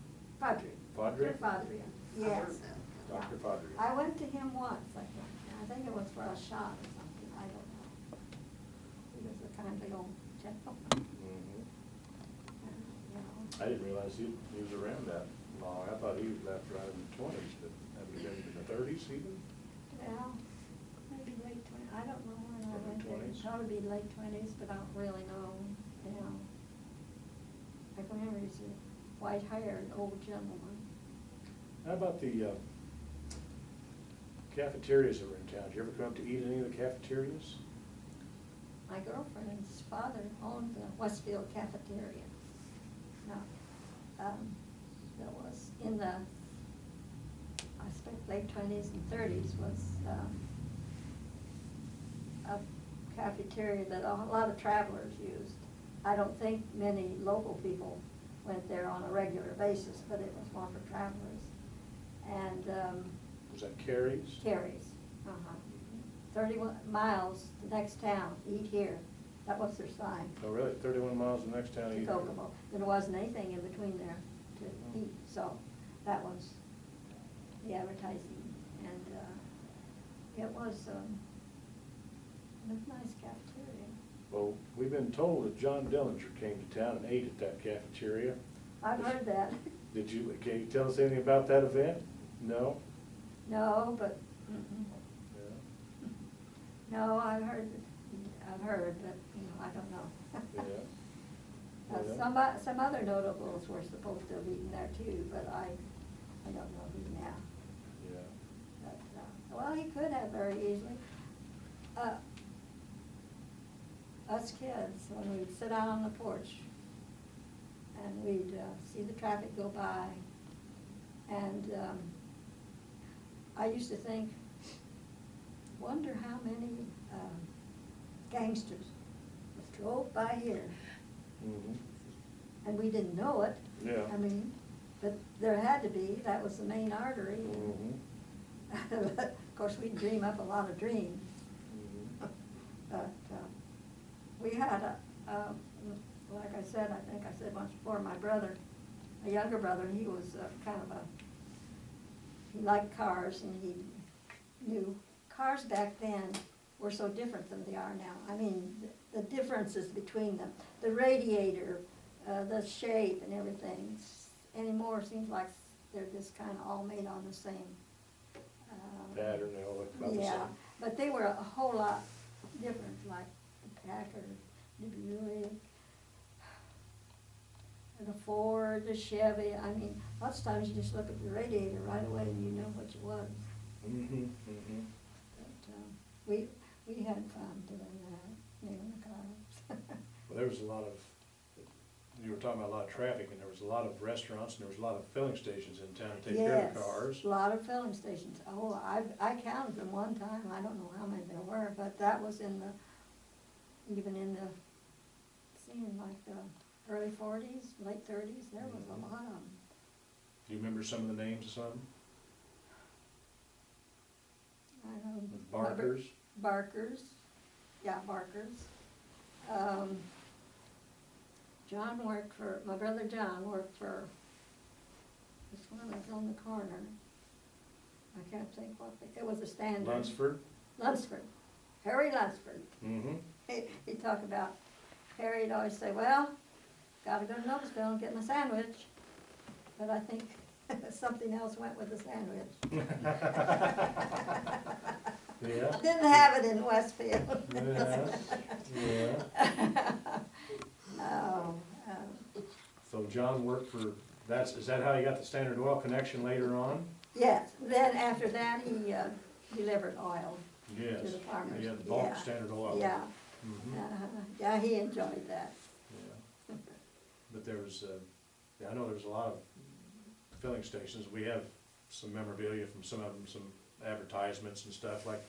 Fudry. Fudry? Fudry, yes. Dr. Fudry. I went to him once, I think it was for a shot or something, I don't know. He was a kindly old gentleman. You know. I didn't realize he was around that long. I thought he left right in the 20s, but that would have been in the 30s even? Well, maybe late 20s, I don't know when I Early went there. 20s? Probably be late 20s, but I don't really know, you know. I can remember he's a white-haired old gentleman. How about the cafeterias that were in town? Did you ever come up to eat at any of the cafeterias? my girlfriend's father owned the Westfield cafeteria. Now, that was in the, I suppose, late 20s and 30s was a cafeteria that a lot of travelers used. I don't think many local people went there on a regular basis, but it was more for travelers. And Was that Carrie's? Carrie's, 31 miles, the next town, eat here. That was their sign. Oh, really? 31 miles the next town To eat. Kokomo. There wasn't anything in between there to eat, so that was the advertising. And it was a nice cafeteria. Well, we've been told that John Dillinger came to town and ate at that cafeteria. I've heard that. Did you, can you tell us anything about that event? No? No, but, Yeah. no, I've heard, but, you know, I don't know. Yeah. Some other notables were supposed to have eaten there too, but I don't know who now. Yeah. But, well, he could have very easily. Us kids, when we'd sit out on the porch and we'd see the traffic go by, and I used to think, wonder how many gangsters drove by here. Mm-hmm. And we didn't know it. Yeah. I mean, but there had to be, that was the main artery. Mm-hmm. Of course, we'd dream up a lot of dreams. Mm-hmm. But we had like I said, I think I said once before, my brother, a younger brother, he was kind of he liked cars, and he knew cars back then were so different than they are now. I mean, the differences between them, the radiator, the shape and everything, anymore seems like they're just kind of all made on the same Pattern, they all look about the same. yeah, but they were a whole lot different, like the Packard, the Buick, the Ford, the Chevy. I mean, lots of times you just look at the radiator right away and you know which it was. Mm-hmm. Mm-hmm. But we had fun doing that, naming the cars. Well, there was a lot of, you were talking about a lot of traffic, and there was a lot of restaurants, and there was a lot of filling stations in town to take care of the cars. Yes, a lot of filling stations. Oh, I counted them one time. I don't know how many there were, but that was even in the, seemed like the early 40s, late 30s, there was a lot of them. Do you remember some of the names of some? I know. Barkers? Barkers, yeah, Barkers. My brother John worked for this one that's on the corner. I can't think it was a standard. Lunsford? Lunsford, Harry Lunsford. Mm-hmm. He'd talk about, Harry'd always say, well, gotta go to Noblesville and get my sandwich. But I think something else went with the sandwich. Yeah. Didn't have it in Westfield. Yeah. Oh, So John worked for, is that how he got the Standard Oil connection later on? yes, then after that, he delivered oil Yes. to the farmers. He had the bulk Yeah. Standard Oil. Yeah, Mhm. yeah, he enjoyed that. Yeah. But there was, I know there was a lot of filling stations. We have some memorabilia from some of them, some advertisements and stuff, like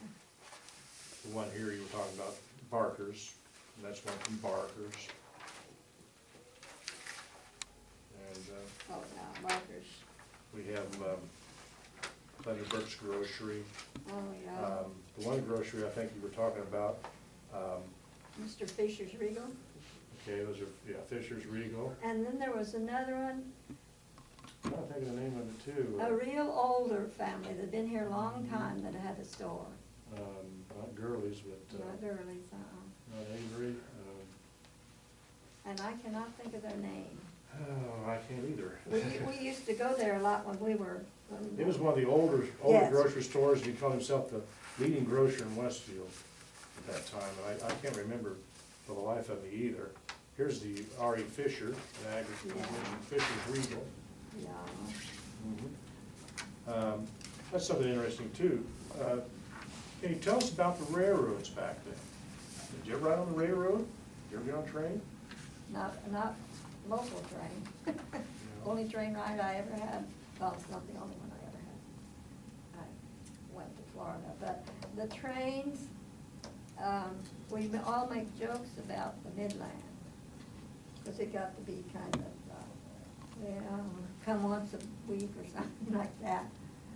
the one here you were talking about, Barker's, and that's one from Barker's. And Oh, yeah, Barker's. we have Thunderbird's Grocery. Oh, yeah. The one grocery I think you were talking about, Mr. Fisher's Regal. okay, those are, yeah, Fisher's Regal. And then there was another one, I'm not thinking the name of it too. a real older family that'd been here a long time that had a store. Not Gurley's, but, Not Gurley's, not Avery. And I cannot think of their name. Oh, I can't either. We used to go there a lot when we were. It was one of the older Yes. grocery stores, and he called himself the leading grocer in Westfield at that time. And I can't remember for the life of me either. Here's the R.E. Fisher, Yeah. Fisher's Regal. Yeah. That's something interesting too. Can you tell us about the railroads back then? Did you ever ride on the railroad? Did you ever get on a train? Not local train. Only train ride I ever had, well, it's not the only one I ever had. I went to Florida, but the trains, we all make jokes about the Midland, because it got to be kind of, come once a week or something like that.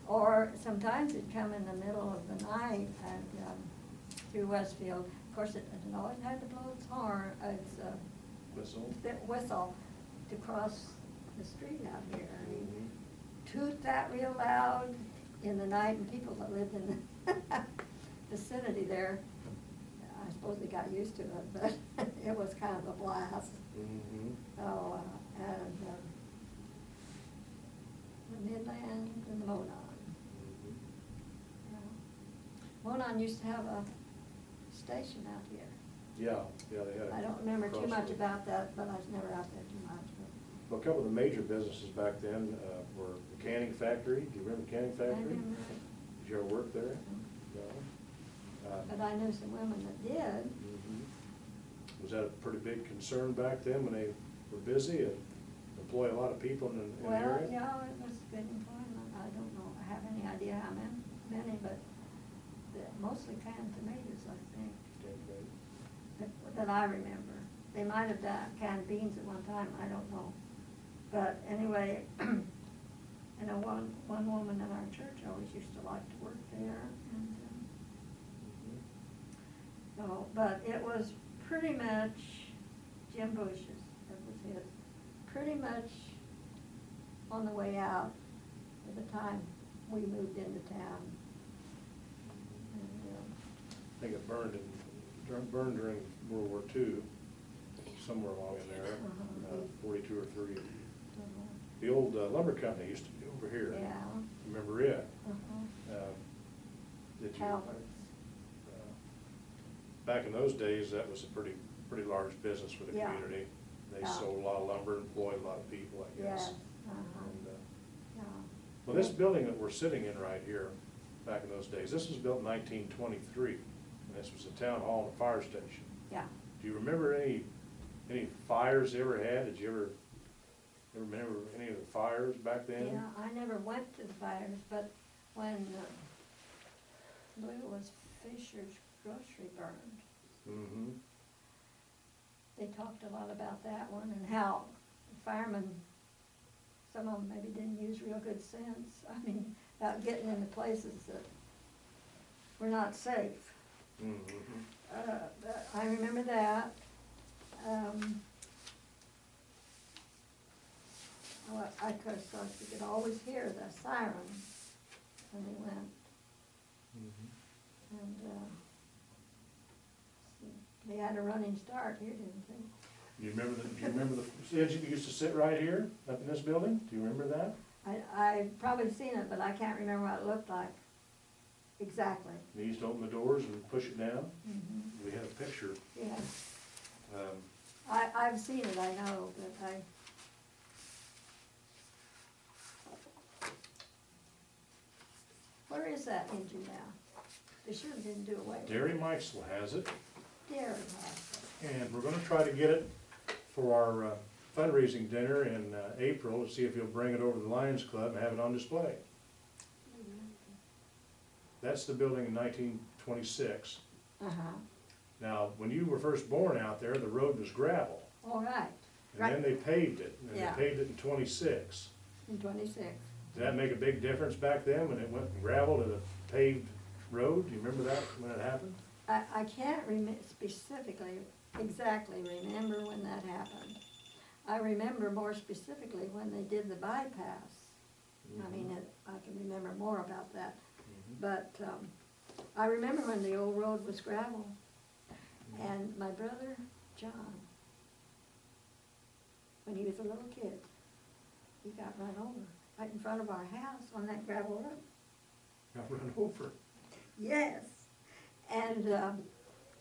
Or sometimes it'd come in the middle of the night and, through Westfield. Of course, it always had to blow its horn, Whistle? whistle to cross the street out here. I mean, toot that real loud in the night, and people that lived in the vicinity there, I suppose they got used to it, but it was kind of a blast. Oh, and the Midland and the Monon. Monon used to have a station out here. Yeah, they had. I don't remember too much crossroad. about that, but I was never out there too much. Well, a couple of the major businesses back then were the canning factory. Do you remember the canning But I factory? remember, Did you ever work there? No. but I knew some women that did. Was that a pretty big concern back then when they were busy and employ a lot of people in the Well, area? yeah, it was good employment. I don't know, I have any idea how many, but mostly canned tomatoes, I think, that I remember. They might have done canned beans at one time, I don't know. But anyway, I know one woman in our church always used to like to work there. And, so, but it was pretty much Jim Bush's, that was his, pretty much on the way out at the time we moved into town. And, I think it burned during World War II, somewhere along in there, 42 or 3. The old lumber company used to be over here. yeah. Remember it? Did you? Calvert's. Back in those days, that was a pretty large business for the Yeah. community. They Yeah. sold a lot of lumber, employed a lot of people, I guess. Yes, And, yeah. well, this building that we're sitting in right here, back in those days, this was built in 1923. And this was a town hall and a fire station. Yeah. Do you remember any fires they ever had? Did you ever remember any of the fires back then? Yeah, I never went to the fires, but when, I believe it was Fisher's Grocery burned, Mm-hmm. they talked a lot about that one and how the firemen, some of them maybe didn't use real good sense. I mean, about getting into places that were not safe. Mm-hmm. But I remember that. Well, of course, you could always hear the sirens when they went. Mm-hmm. And they had a running start here, didn't they? Do you remember the edge you used to sit right here, up in this building? Do you remember that? I've probably seen it, but I can't remember what it looked like exactly. They used to open the doors and push it down. Mhm. We had a picture. Yeah, Um, I've seen it, I know, but where is that engine now? They sure didn't do away with it. Derry Meisel has it, Dairy House. and we're gonna try to get it for our fundraising dinner in April, to see if he'll bring it over to the Lions Club and have it on display. That's the building in 1926. Uh-huh, Now, when you were first born out there, the road was gravel, all right, and then right, they paved it, and they Yeah. paved it in 26. in 26. Did that make a big difference back then, when it went from gravel to the paved road? Do you remember that, when it happened? I can't specifically, exactly remember when that happened. I remember more specifically when they did the bypass. I mean, I can remember more about that. But I remember when the old road was gravel. And my brother, John, when he was a little kid, he got run over right in front of our house on that gravel road. Got run over. Yes, and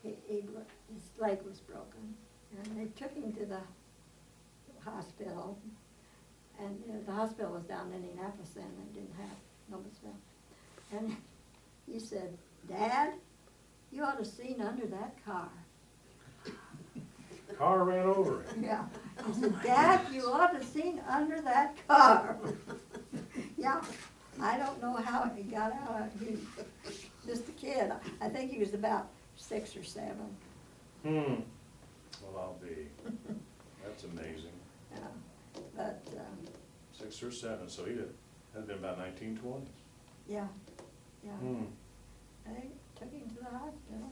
his leg was broken, and they took him to the hospital, and the hospital was down in Indianapolis then, they didn't have Noblesville. And he said, "Dad, you ought to seen under that car." Car ran over him. Yeah. He said, Dad, you ought to seen under that car. Yeah, I don't know how he got out. He was just a kid. I think he was about 6 or 7. Well, I'll be. That's amazing. Yeah, but, 6 or 7, so that'd been about 1920s. yeah, yeah. Hmm, They took him to the hospital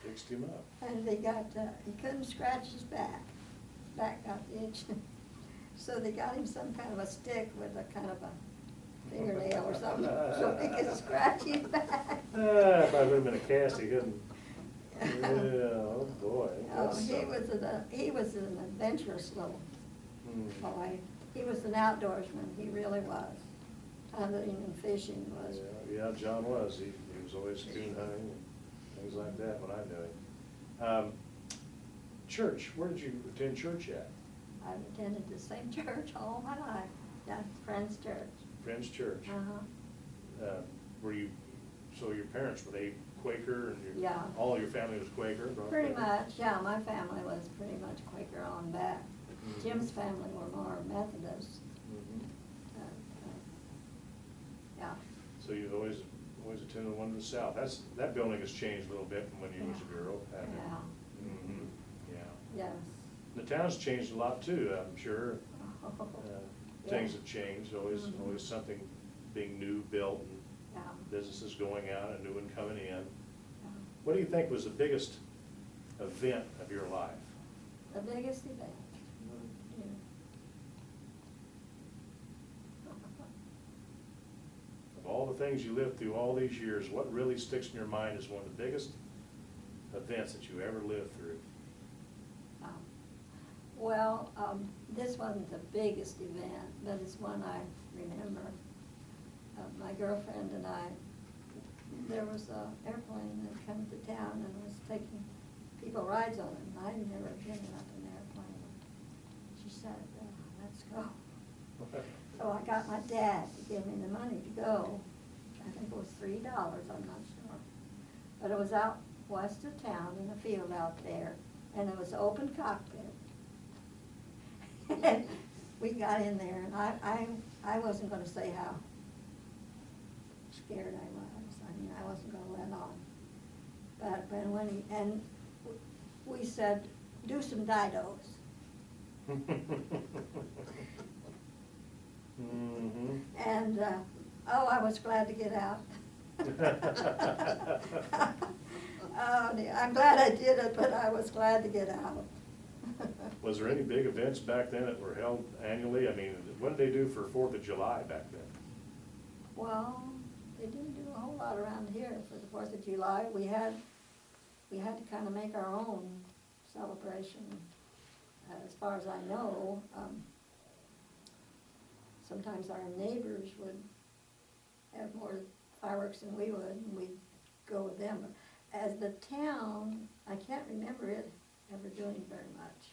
fixed him up. and they got, he couldn't scratch his back. His back got itching. So they got him some kind of a stick with a kind of a fingernail or something, so he could scratch his back. If I would have been a cast, he couldn't. Yeah, oh boy. Oh, That's he was an adventurous little hmm. boy. He was an outdoorsman, he really was. Hunting and fishing was, Yeah, John was. He was always coon hunting and things like that when I knew him. Church, where did you attend church at? I've attended the same church all my life, that's Friends Church. Friends Church. Uh-huh, Were you, so your parents, were they Quaker and Yeah. all of your family was Quaker? pretty much, yeah, my family was pretty much Quaker on back. Mhm. Jim's family were more Methodist. Mhm. Yeah, So you've always attended one to the south. That building has changed a little bit from when you was a girl, hasn't it? yeah, Mhm. Yeah. yes. The town's changed a lot too, I'm sure. Yeah. Things have changed, always Mhm. something being new built and Yeah, businesses going out and new one coming in. yeah. What do you think was the biggest event of your life? The biggest event. Yeah. Of all the things you lived through all these years, what really sticks in your mind as one of the biggest events that you ever lived through? Well, this wasn't the biggest event, but it's one I remember. My girlfriend and I, there was an airplane that came to town and was taking people rides on it, and I'd never been up in an airplane. She said, let's go. So I got my dad to give me the money to go. I think it was $3, I'm not sure. But it was out west of town in a field out there, and it was open cockpit. And we got in there, and I wasn't gonna say how scared I was. I mean, I wasn't gonna let on. But when we said, do some didos. Mm-hmm. And, I was glad to get out. Oh, dear, I'm glad I did it, but I was glad to get out. Was there any big events back then that were held annually? I mean, what did they do for 4th of July back then? Well, they didn't do a whole lot around here for the 4th of July. We had to kind of make our own celebration, as far as I know. Sometimes our neighbors would have more fireworks than we would, and we'd go with them. As the town, I can't remember it ever doing very much.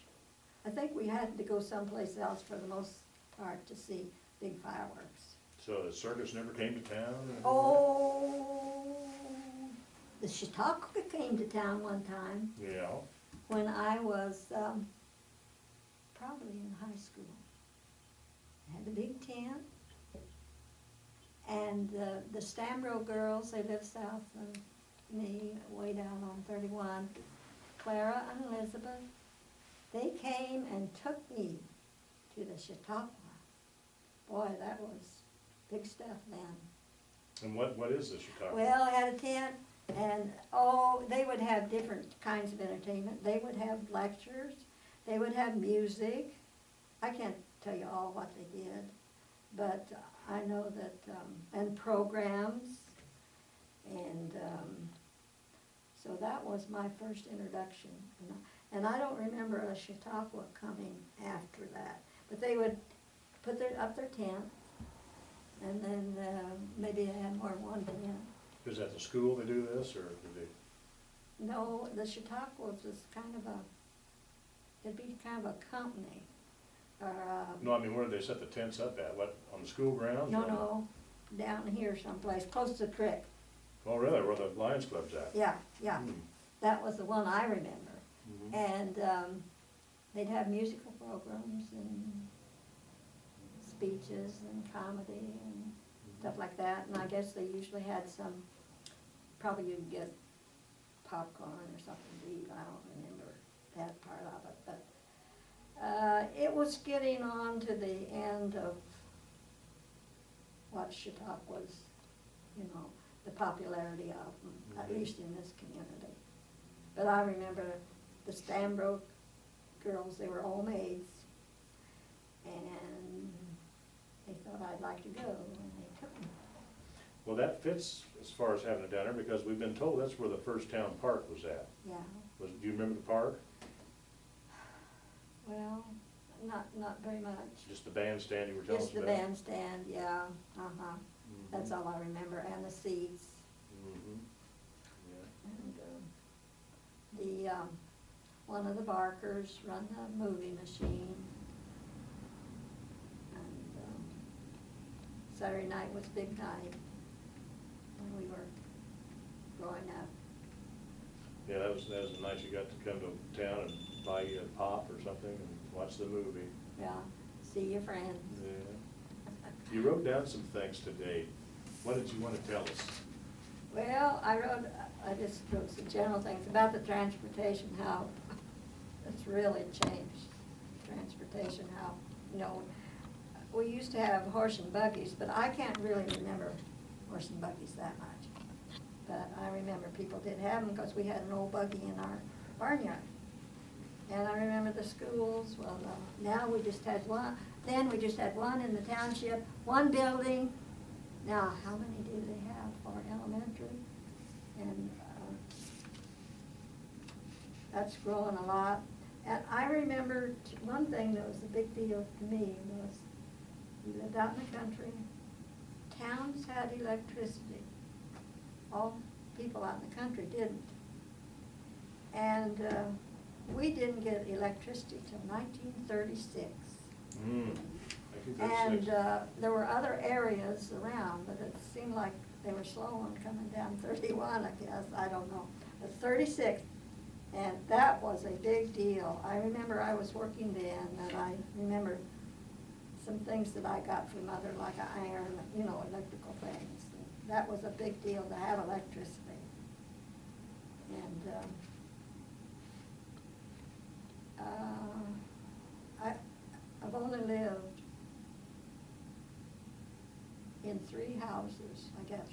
I think we had to go someplace else for the most part to see big fireworks. So the circus never came to town? Oh, the Chautauqua came to town one time Yeah. when I was probably in high school. I had the big tent, and the Stambro girls, they live south of me, way down on 31, Clara and Elizabeth, they came and took me to the Chautauqua. Boy, that was big stuff then. And what is the Chicago? Well, I had a tent, and, they would have different kinds of entertainment. They would have lectures, they would have music. I can't tell you all what they did, but I know that, and programs, and, so that was my first introduction. And I don't remember a Chautauqua coming after that, but they would put up their tent, and then maybe they had more than one tent. Is that the school they do this, or do they? No, the Chautauqua was kind of it'd be kind of a company, or, No, I mean, where do they set the tents up at? What, on the school grounds? no, down here someplace, close to the creek. Oh, really? Where the Lions Club's at? Yeah, yeah, Hmm. that was the one I remember. Mhm. And they'd have musical programs and speeches and comedy and stuff like that. And I guess they usually had some, probably you'd get popcorn or something to eat. I don't remember that part of it. But it was getting on to the end of what Chautauqua was, you know, the popularity of them, at least in this community. But I remember the Stanbrook girls, they were all maids, and they thought I'd like to go, and they took me. Well, that fits as far as having it down there, because we've been told that's where the first town park was at. Yeah, Do you remember the park? well, not very much. Just the bandstand you were telling us Just the about? bandstand, yeah, Mhm. that's all I remember, and the seats, Mhm. Yeah. and one of the Barkers run the movie machine. And Saturday night was big night when we were growing up. Yeah, that was the night you got to come to town and buy you a pop or something and watch the movie. Yeah, see your friends. Yeah. You wrote down some things today. What did you want to tell us? Well, I just wrote some general things about the transportation, how it's really changed. Transportation, how, you know, we used to have horse and buggies, but I can't really remember horse and buggies that much. But I remember people did have them because we had an old buggy in our barnyard. And I remember the schools, well, now we just had one, then we just had one in the township, one building. Now, how many do they have for elementary? And that's growing a lot. And I remember one thing that was a big deal to me was, we lived out in the country, towns had electricity. All people out in the country didn't. And we didn't get electricity till 1936. And there were other areas around, but it seemed like they were slow on coming down 31, I guess, I don't know. But 36, and that was a big deal. I remember I was working then, and I remember some things that I got from Mother, like iron, you know, electrical things. That was a big deal to have electricity. And I've only lived in 3 houses, I guess,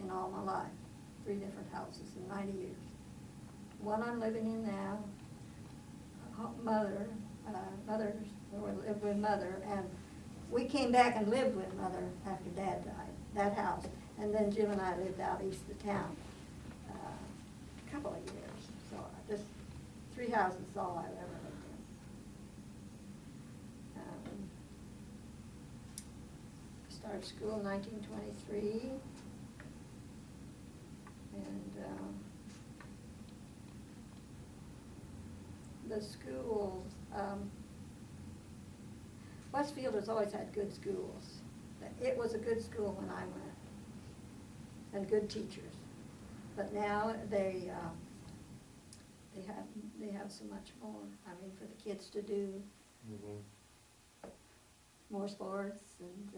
in all my life. 3 different houses in 90 years. One I'm living in now, Mother lived with Mother, and we came back and lived with Mother after Dad died, that house. And then Jim and I lived out east of town a couple of years. So just 3 houses is all I've ever lived in. Started school in 1923. And the schools, Westfield has always had good schools. It was a good school when I went, and good teachers. But now they have so much more. I mean, for the kids to do more sports, and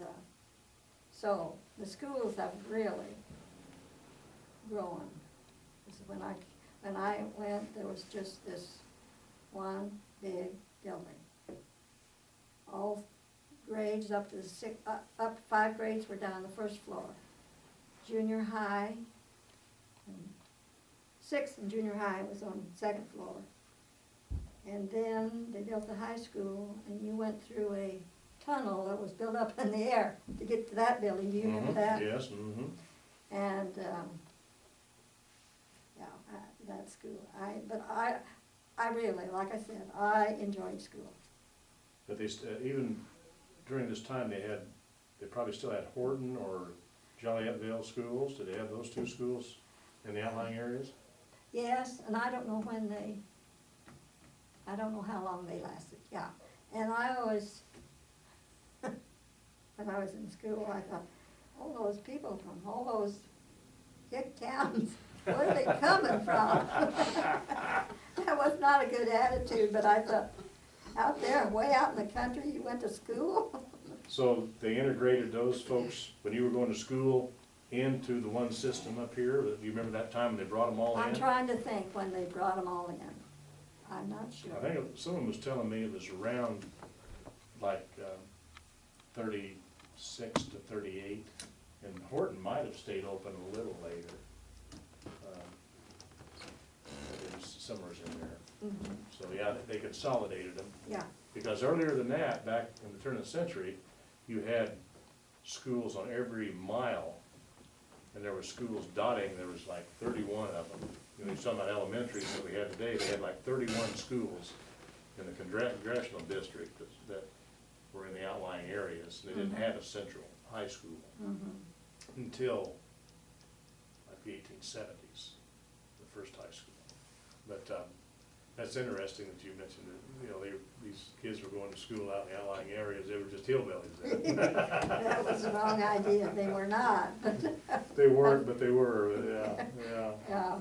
so the schools have really grown. When I went, there was just this one big building. All grades up to up 5 grades were down on the first floor. Junior high, and 6th and junior high was on the 2nd floor. And then they built the high school, and you went through a tunnel that was built up in the air to get to that building. Do you remember that? Yes. And that school. But I really, like I said, I enjoyed school. But they even during this time they probably still had Horton or Joliet-Vale schools. Did they have those 2 schools in the outlying areas? Yes, and I don't know how long they lasted, yeah. And I always, when I was in school, I thought, all those people from all those hick towns, where are they coming from? That was not a good attitude, but I thought, out there, way out in the country, you went to school? So they integrated those folks, when you were going to school, into the one system up here? Do you remember that time when they brought them all in? I'm trying to think when they brought them all in. I'm not sure. I think someone was telling me it was around like 36 to 38, and Horton might have stayed open a little later. It was somewhere in there. Mhm. So yeah, they consolidated them. Yeah, Because earlier than that, back in the turn of the century, you had schools on every mile, and there were schools dotting, there was like 31 of them. You know, you're talking about elementaries that we have today, they had like 31 schools in the congressional district that were in the outlying areas. They didn't have a central high school until like the 1870s, the first high school. But that's interesting that you mentioned that, you know, these kids were going to school out in the outlying areas, they were just hillbillies then. that was the wrong idea, they were not. They weren't, but they were, yeah, yeah. Yeah,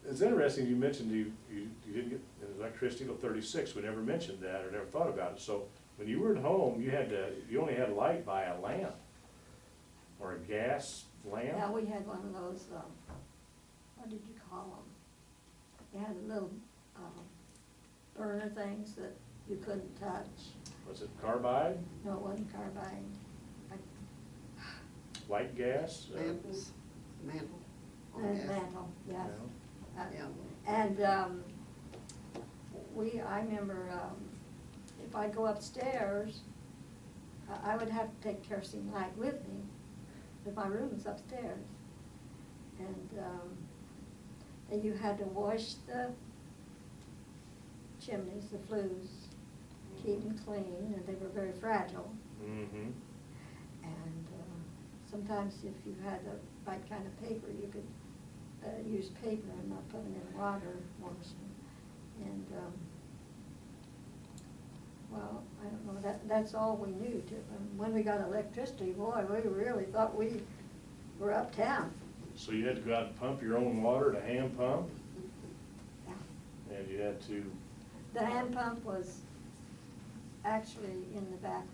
It's interesting you mentioned you didn't get electricity till 36, we never mentioned that or never thought about it. So when you were at home, you only had light by a lamp or a gas lamp? Yeah, we had one of those, what did you call them? They had little burner things that you couldn't touch. Was it carbide, No, it wasn't carbide. light gas? Mantles, mantle. on gas. Mantle, yes. Yeah. Yeah. And I remember, if I go upstairs, I would have to take kerosene light with me, if my room is upstairs. And you had to wash the chimneys, the flues, keep them clean, and they were very fragile. Mm-hmm. And sometimes if you had the right kind of paper, you could use paper and not put them in water, wash them. And, well, I don't know, that's all we knew. When we got electricity, boy, we really thought we were uptown. So you had to go out and pump your own water, to hand pump, Yeah. and you had to, The hand pump was actually in the back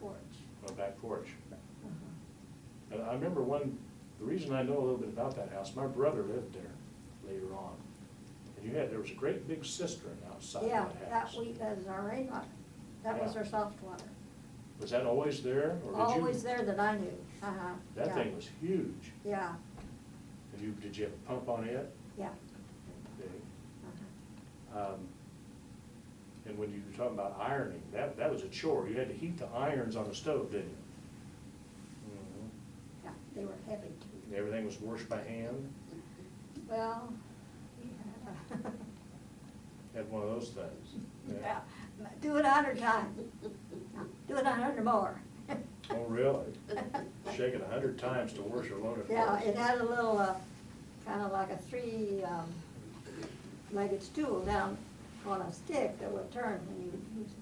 porch. on the back porch. Uh-huh. And I remember the reason I know a little bit about that house, my brother lived there later on. And there was a great big cistern outside Yeah, that house. that was our rainwater. That was Yeah. our soft water. Was that always there, or did you? Always there that I knew. Uh-huh. That Yeah. thing was huge. Yeah, And did you have a pump on it? yeah. Okay. Uh-huh. And when you were talking about ironing, that was a chore. You had to heat the irons on the stove, didn't you? Yeah, they were heavy too. Everything was washed by hand? Well, we Had one of those things. yeah, do it 100 times. Do it 100 more. Oh, really? Shake it 100 times to wash a load of Yeah, clothes. it had a little, kind of like a three-legged stool down on a stick that would turn when you would use it,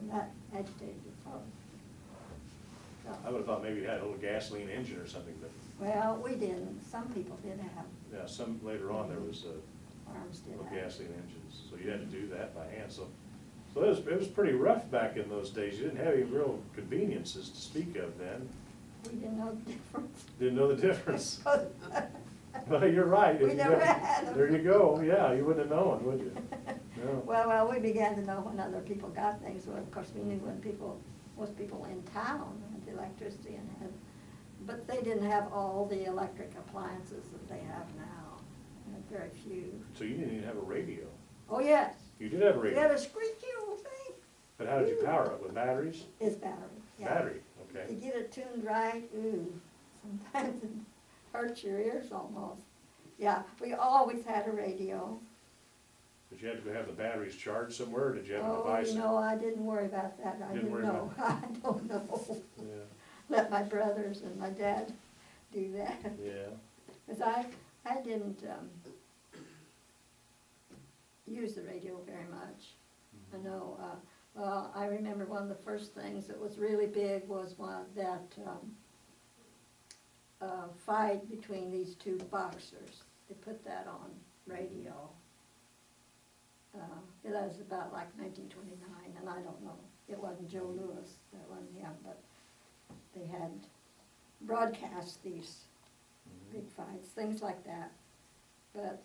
and that agitated your clothes. I would've thought maybe you had a little gasoline engine or something, but, Well, we didn't, some people did have, yeah, later on there was, farms did little have. gasoline engines, so you had to do that by hand, so it was pretty rough back in those days. You didn't have any real conveniences to speak of then. We didn't know the difference. Didn't know the difference. Well, you're right. We never had them. There you go, yeah, you wouldn't have known, would you? No. Well, we began to know when other people got things. Well, of course, we knew when most people in town had electricity but they didn't have all the electric appliances that they have now. They had very few. So you didn't even have a radio? Oh, yes. You did have a We radio? had a squeaky old thing. But how did you power it, with batteries? It's battery, yeah. Battery, okay. To get it tuned right, sometimes it hurts your ears almost. Yeah, we always had a radio. Did you have to go have the batteries charged somewhere, or did you have a device? Oh, no, I didn't worry about that. I Didn't didn't worry know. I don't know. Yeah, Let my brothers and my dad do that. yeah. Because I didn't use the radio very much. I know, well, I remember one of the first things that was really big was fight between these two boxers. They put that on radio. It was about like 1929, and I don't know. It wasn't Joe Louis, that wasn't him, but they had broadcast these big fights, things like that. But,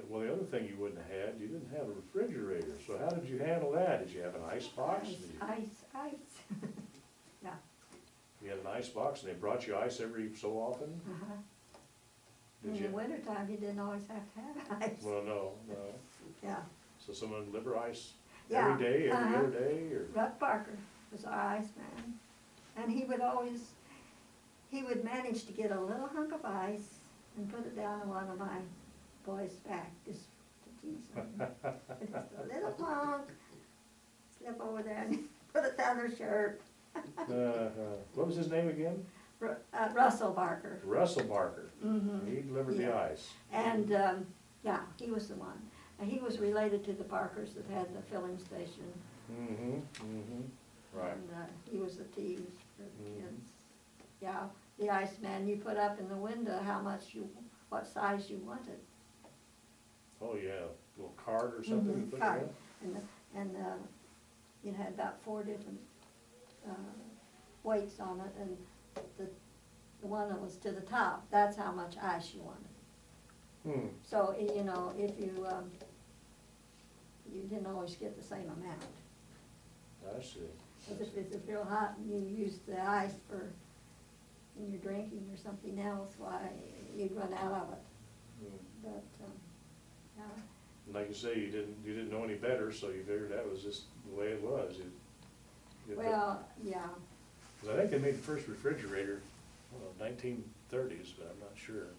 Well, the other thing you wouldn't have had, you didn't have a refrigerator, so how did you handle that? Did you have an ice box? ice. Yeah. You had an ice box and they brought you ice every so often? Uh-huh. Did In you? the wintertime, you didn't always have to have ice. Well, no. Yeah. So someone deliver ice Yeah, every day, every uh-huh. other day, or? Rutt Parker was our ice man, and he would manage to get a little hunk of ice and put it down in one of my boys' back, just to tease them. Just a little hunk, slip over there and put it down their shirt. What was his name again? Russell Barker. Russell Barker. Mm-hmm. He delivered the Yeah. ice. And, yeah, he was the one. And he was related to the Barkers that had the filling station. Right. And he was a tease for the Mhm. kids. Yeah, the Iceman, you put up in the window what size you wanted. Oh, yeah, little card or something you put it Card. in? And it had about 4 different weights on it, and the one that was to the top, that's how much ice you wanted. So, you know, if you didn't always get the same amount. I see. Because if it's real hot and you use the ice in your drinking or something else, why, you'd run out of it. But, yeah. Like you say, you didn't know any better, so you figured that was just the way it was. Well, yeah. 'Cause I think they made the first refrigerator, 1930s, but I'm not sure.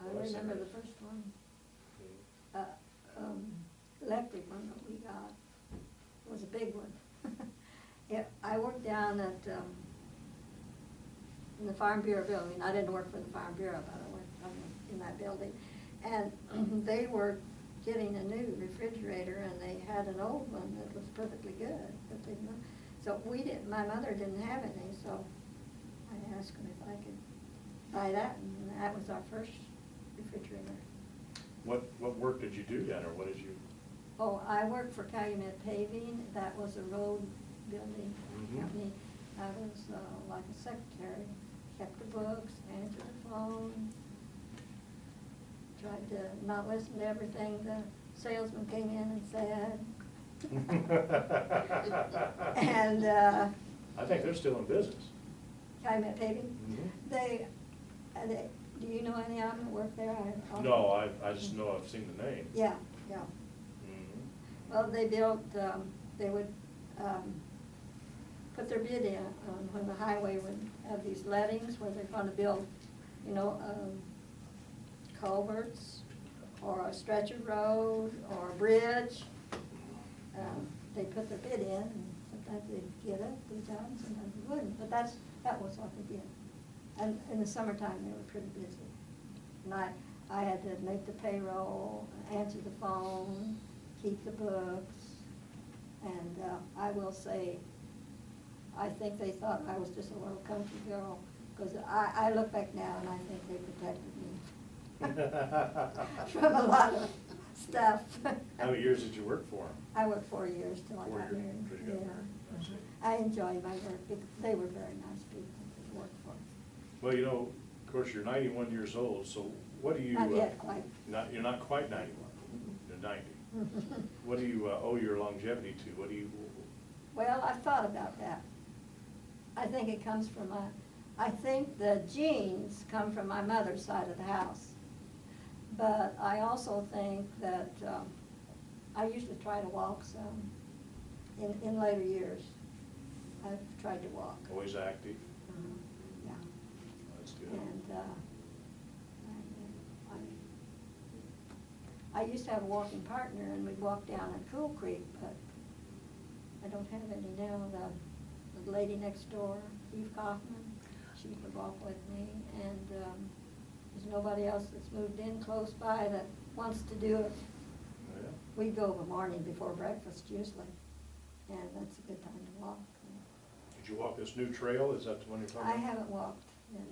I remember the first one, electric one that we got, was a big one. I worked down at, in the Farm Bureau building. I didn't work for the Farm Bureau, but I worked in that building. And they were getting a new refrigerator, and they had an old one that was perfectly good, but they didn't. So my mother didn't have any, so I asked them if I could buy that, and that was our first refrigerator. What work did you do then, or what did you? Oh, I worked for Calumet Paving. That was a road building company. I was like a secretary, kept the books, answered the phone, tried to not listen to everything the salesman came in and said. And I think they're still in business. Calumet Paving, they, do you know any of them that work there? No, I just know I've seen the name. Yeah, yeah. Well, they built, they would put their bid in on when the highway would have these lettings where they're gonna build, you know, culverts, or a stretch of road, or a bridge. They put their bid in, and sometimes they'd get it, the job, and sometimes they wouldn't, but that was what they did. And in the summertime, they were pretty busy. And I had to make the payroll, answer the phone, keep the books, and I will say, I think they thought I was just a little country girl, because I look back now and I think they protected me from a lot of stuff. How many years did you work for them? I worked 4 years till I 4 got years, married. till you got married. I see. I enjoyed my work, because they were very nice people to work for. Well, you know, of course, you're 91 years old, so what do you? Not yet, quite. You're not quite 91, you're 90. What do you owe your longevity to? What do you? Well, I've thought about that. I think it comes from I think the genes come from my mother's side of the house. But I also think that I used to try to walk some in later years. I've tried to walk. Always active? Yeah. That's good. And I used to have a walking partner, and we'd walk down at Cool Creek, but I don't have any now. The lady next door, Eve Kaufman, she would walk with me, and there's nobody else that's moved in close by that wants to do it. Yeah. We go the morning before breakfast usually, and that's a good time to walk. Did you walk this new trail? Is that the one you're talking I about? haven't walked,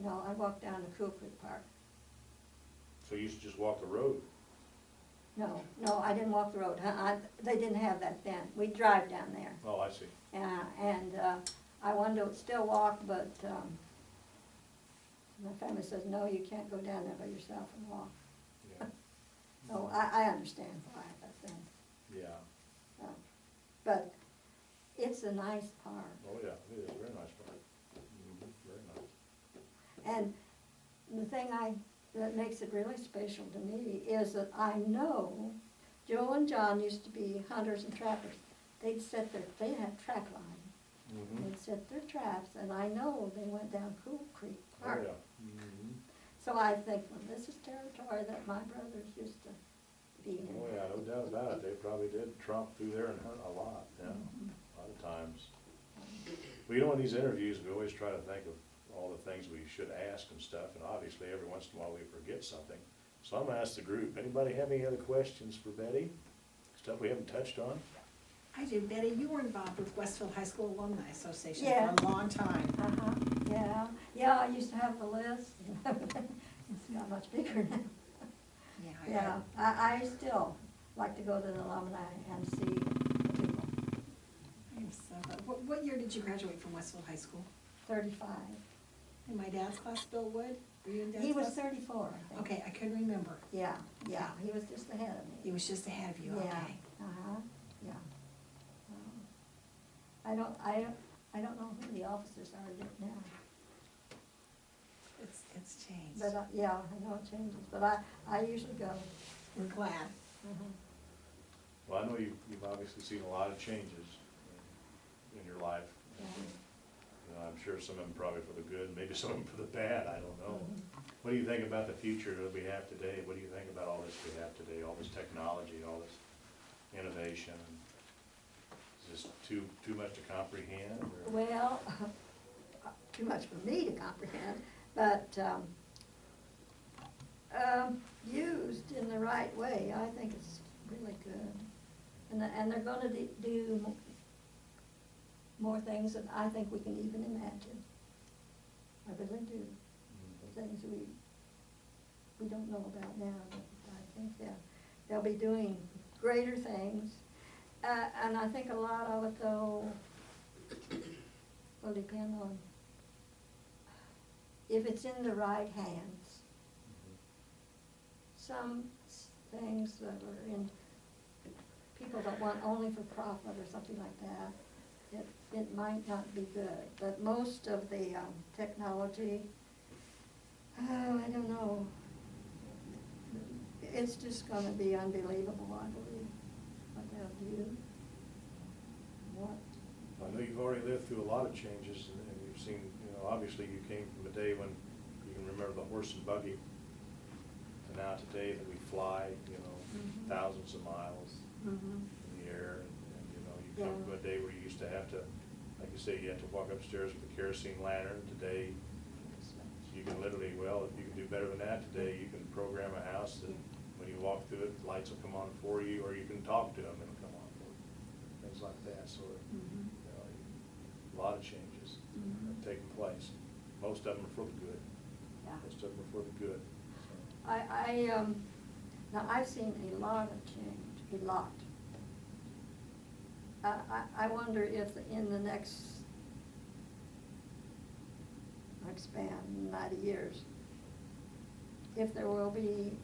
no, I walked down to Cool Creek Park. So you used to just walk the road? No, I didn't walk the road. They didn't have that then. We'd drive down there. Oh, I see. And I wanted to still walk, but my family says, no, you can't go down there by yourself and walk. Yeah. So I understand why, but then, Yeah. but it's a nice park. Oh, yeah, it is a very nice park. Very nice. And the thing that makes it really special to me is that I know Joe and John used to be hunters and trappers. They'd had trap line. Mm-hmm. They'd set their traps, and I know they went down Cool Creek Oh, Park. yeah. Mm-hmm. So I think, well, this is territory that my brothers used to be in. Oh, yeah, no doubt about it. They probably did tromp through there and hunt a lot, yeah, Mhm. a lot of times. Well, you know, in these interviews, we always try to think of all the things we should ask and stuff, and obviously, every once in a while, we forget something. So I'm gonna ask the group, anybody have any other questions for Betty? Stuff we haven't touched on? I do. Betty, you were involved with Westfield High School Alumni Association Yeah. for a long time. Yeah, I used to have the list. It's got much bigger now. Yeah, I still like to go to the alumni and see the people. What year did you graduate from Westfield High School? 35. In my dad's class, Bill Wood? Were you in dad's He was class? 34, I think. Okay, I couldn't remember. Yeah, he was just ahead of me. He was just ahead of you, Yeah, okay. yeah. I don't know who the officers are now, It's changed. but, yeah, I know it changes, but I usually go. We're glad. Well, I know you've obviously seen a lot of changes in your life. Yeah. You know, I'm sure some of them probably for the good, maybe some of them for the bad, I don't know. Mhm. What do you think about the future that we have today? What do you think about all this we have today, all this technology, all this innovation? Is this too much to comprehend, or? Well, too much for me to comprehend, but used in the right way, I think it's really good. And they're gonna do more things that I think we can even imagine. I really do. Things we don't know about now, but I think they'll be doing greater things. And I think a lot of it, though, will depend on if it's in the right hands. Some things that are in people that want only for profit or something like that, it might not be good. But most of the technology, I don't know. It's just gonna be unbelievable, I believe, what they'll do. What? I know you've already lived through a lot of changes, and you've seen, you know, obviously you came from a day when you can remember the horse and buggy, to now today that we fly, you know, Mhm. thousands of miles Mm-hmm. in the air, and you know, you come Yeah. from a day where you used to have to, like you say, you had to walk upstairs with a kerosene lantern. Today, you can literally, well, you can do better than that today. You can program a house that when you walk through it, the lights will come on for you, or you can talk to them and it'll come on for you. Things like that, so, Mhm. you know, a lot of changes Mhm. have taken place. Most of them are for the good. Yeah. Most of them are for the good. Now I've seen a lot of change, a lot. I wonder if in the next span, 90 years, if there will be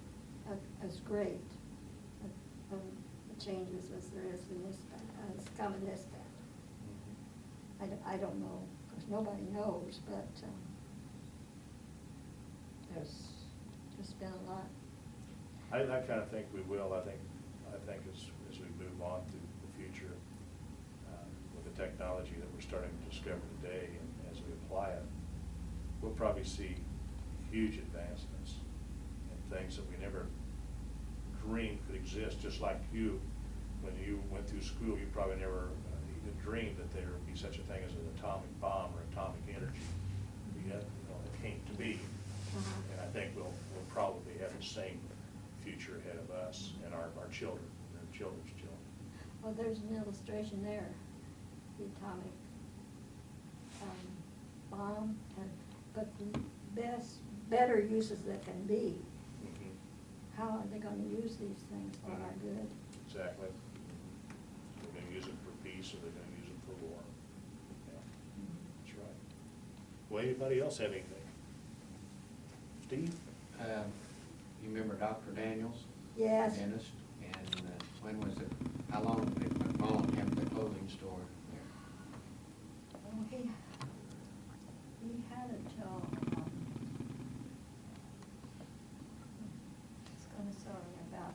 as great changes as there is in this span, as come in this span. I don't know, because nobody knows, but there's just been a lot. I kind of think we will. I think as we move on through the future, with the technology that we're starting to discover today, and as we apply it, we'll probably see huge advancements in things that we never dreamed could exist. Just like you, when you went through school, you probably never even dreamed that there would be such a thing as an atomic bomb or atomic energy. Yet, you know, it came to be. And I think we'll probably have the same future ahead of us and our children, and our children's children. Well, there's an illustration there, the atomic bomb, but the better uses that can be. Mhm. how are they gonna use these things for our good? Exactly. They're gonna use it for peace, or they're gonna use it for war. Yeah, that's right. Well, anybody else have anything? Steve? You remember Dr. Daniels? Yes. Dentist, and when was it, how long did McMullen have the clothing store there? Oh, he had it till, it's gonna start about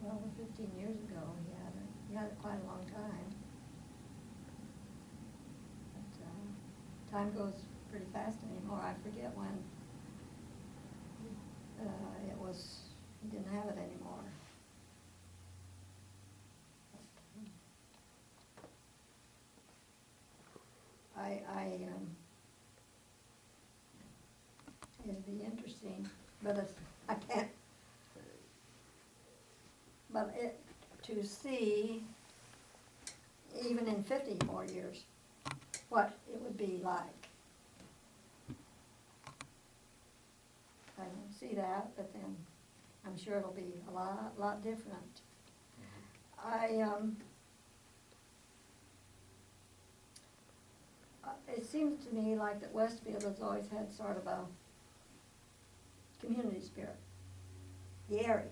12 or 15 years ago, he had it quite a long time. But, time goes pretty fast anymore, I forget when, he didn't have it anymore. It'd be interesting, but I can't, but to see, even in 50 more years, what it would be like. I don't see that, but then I'm sure it'll be a lot different. It seems to me like that Westfield has always had sort of a community spirit, the area.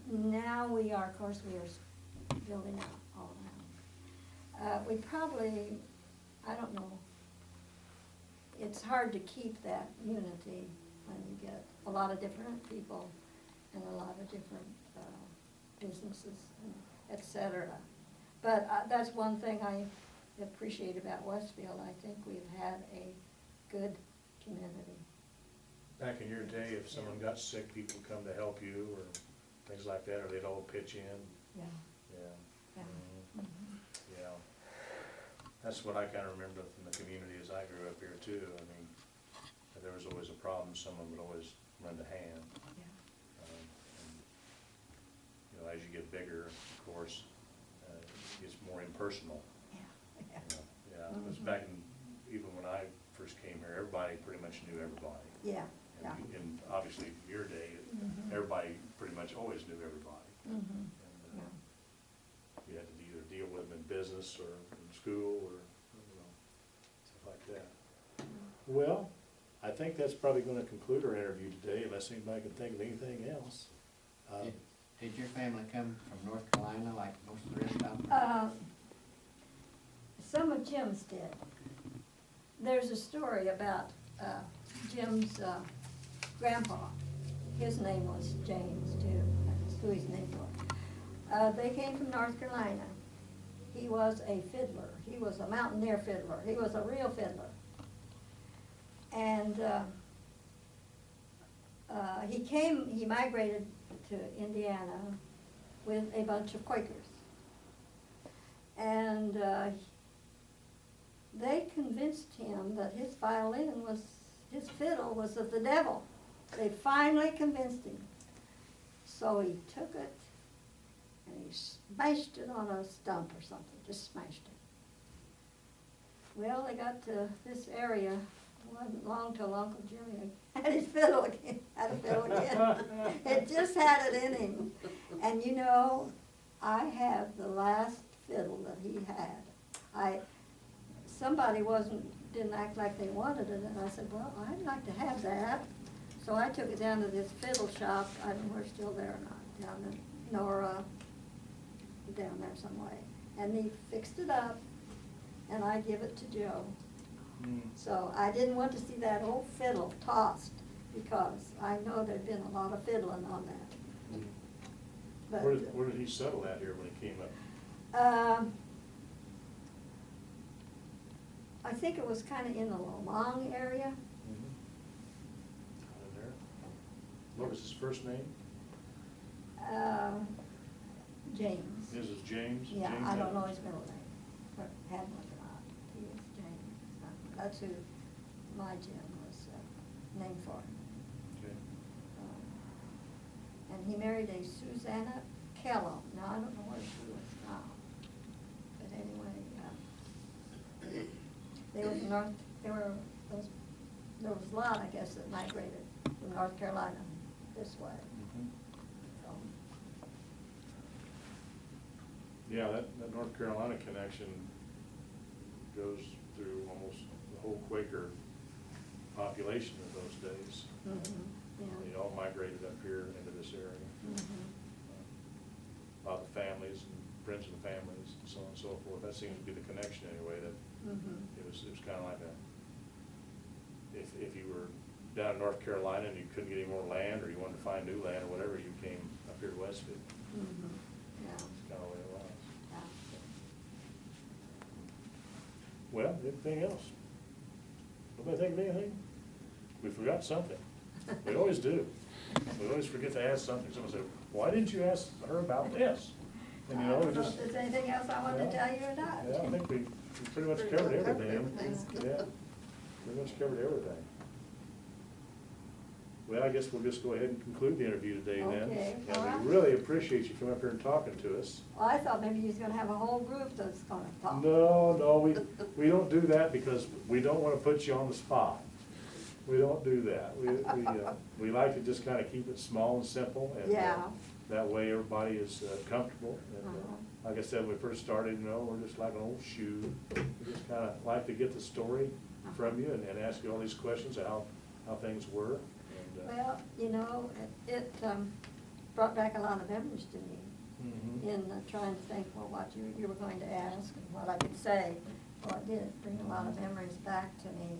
Now we are, of course, we are building out all around. We probably, I don't know, it's hard to keep that unity when you get a lot of different people and a lot of different businesses, and et cetera. But that's one thing I appreciate about Westfield. I think we've had a good community. Back in your day, if someone got sick, people would come to help you, or things like that, or they'd all pitch in. Yeah. Yeah. Yeah. Mhm. Mhm. Yeah. That's what I kinda remember from the community as I grew up here too. I mean, if there was always a problem, someone would always lend a hand. Yeah. And, you know, as you get bigger, of course, it gets more impersonal. Yeah. You know. Yeah, it was Mhm. back in, even when I first came here, everybody pretty much knew everybody. Yeah. Yeah. And obviously, your day, Mhm. everybody pretty much always knew everybody. Mhm. And, Yeah. you had to either deal with them in business or in school or, you know, stuff like that. Well, I think that's probably gonna conclude our interview today, unless anybody can think of anything else. Did your family come from North Carolina like most of the rest of them? Some of Jim's did. There's a story about Jim's grandpa. His name was James too. That's who he's named for. They came from North Carolina. He was a fiddler. He was a mountaineer fiddler. He was a real fiddler. And he migrated to Indiana with a bunch of Quakers. And they convinced him that his fiddle was of the devil. They finally convinced him. So he took it and he smashed it on a stump or something, just smashed it. Well, they got to this area, it wasn't long till Uncle Jimmy had his fiddle again, It just had it in him. And you know, I have the last fiddle that he had. Somebody didn't act like they wanted it, and I said, well, I'd like to have that. So I took it down to this fiddle shop, I don't know if it's still there or not, down in Nora, down there some way. And he fixed it up, and I give it to Joe. So I didn't want to see that old fiddle tossed, because I know there'd been a lot of fiddling on that. But, Where did he settle at here when he came up? I think it was kind of in the Lamont area. Out in there. What was his first name? James. His is James? Yeah, James I don't know Evans. his middle name, but had one or not. He was James. That's who my Jim was named for. Okay. And he married a Susanna Kellogg. Now, I don't know where she was from, but anyway, they were those there was a lot, I guess, that migrated from North Carolina this way. So, Yeah, that North Carolina connection goes through almost the whole Quaker population of those days. yeah. They all migrated up here into this area. A lot of the families and friends of the families and so on and so forth. That seems to be the connection anyway, that it was kind of like if you were down in North Carolina and you couldn't get any more land, or you wanted to find new land or whatever, you came up here to Westfield. Yeah. That's kind of the way it was. Yeah. Well, anything else? Nobody think of anything? We forgot something. We always do. We always forget to ask something. Someone said, why didn't you ask her about this? And you know, I we don't know just, if there's anything else I wanted to tell you or not. yeah, I think we pretty much Pretty covered well covered everything. everything. Yeah, pretty much covered everything. Well, I guess we'll just go ahead and conclude the interview today then. Okay, all right. And we really appreciate you coming up here and talking to us. Well, I thought maybe you was gonna have a whole group that's gonna talk. No, we don't do that because we don't want to put you on the spot. We don't do that. We like to just kind of keep it small and simple, and Yeah. that way everybody is comfortable. And Uh-huh. like I said, when we first started, you know, we're just like an old shoe. We just kind of like to get the story from you and ask you all these questions of how things were. And, Well, you know, it brought back a lot of memories to me mhm. in trying to think, well, what you were going to ask and what I could say. Well, it did bring a lot of memories back to me.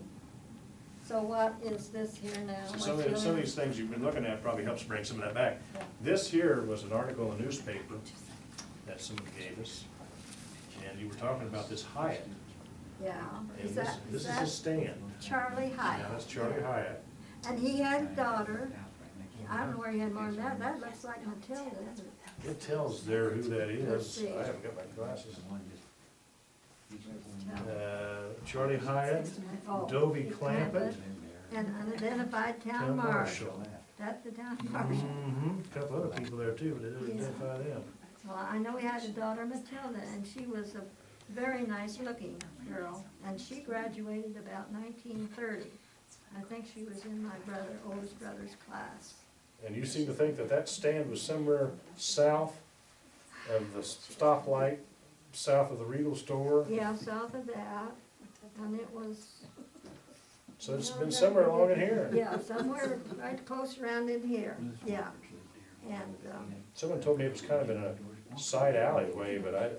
So what is this here now? So some of these things you've been looking at probably helps bring some of that back. Yeah. This here was an article in the newspaper that someone gave us, and you were talking about this Hyatt. Yeah. And Is this that, is is a that stand. Charlie Hyatt? Yeah, that's Charlie Hyatt. And he had a daughter. I don't know where he had more than that. That looks like Matilda, doesn't it? It tells there who that Let's is. see. I haven't got my glasses. Tell. Charlie Hyatt, Oh, Dovey Clampett, and unidentified town Town marshal. marshal. That's the town marshal. Mm-hmm. A couple other people there too, but they didn't identify them. Well, I know he had a daughter, Matilda, and she was a very nice looking girl, and she graduated about 1930. I think she was in my oldest brother's class. And you seem to think that that stand was somewhere south of the stoplight, south of the Regal store? Yeah, south of that, and it was. So it's been somewhere along in here? Yeah, somewhere right close around in here, yeah. And, Someone told me it was kind of in a side alleyway, but I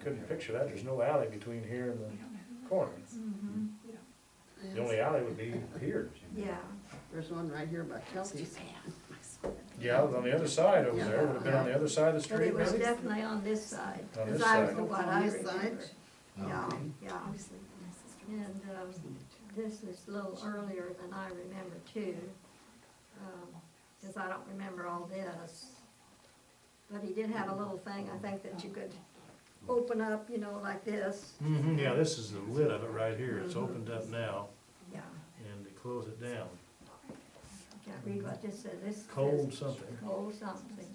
couldn't picture that. There's no alley between here and the corner. The only alley would be here. yeah, There's one right here by Chelsea's. Yeah, on the other side over there, would have been on the other side of the but street it was maybe? definitely on this side, On because this I was side. the one On I this side? remember. Yeah, Okay. yeah. And, this is a little earlier than I remember too, because I don't remember all this. But he did have a little thing, I think, that you could open up, you know, like this. Mm-hmm, yeah, this is the lid of it right here. It's opened up now, Yeah, and they close it down. can't read what this says. This Cold says something, cold something.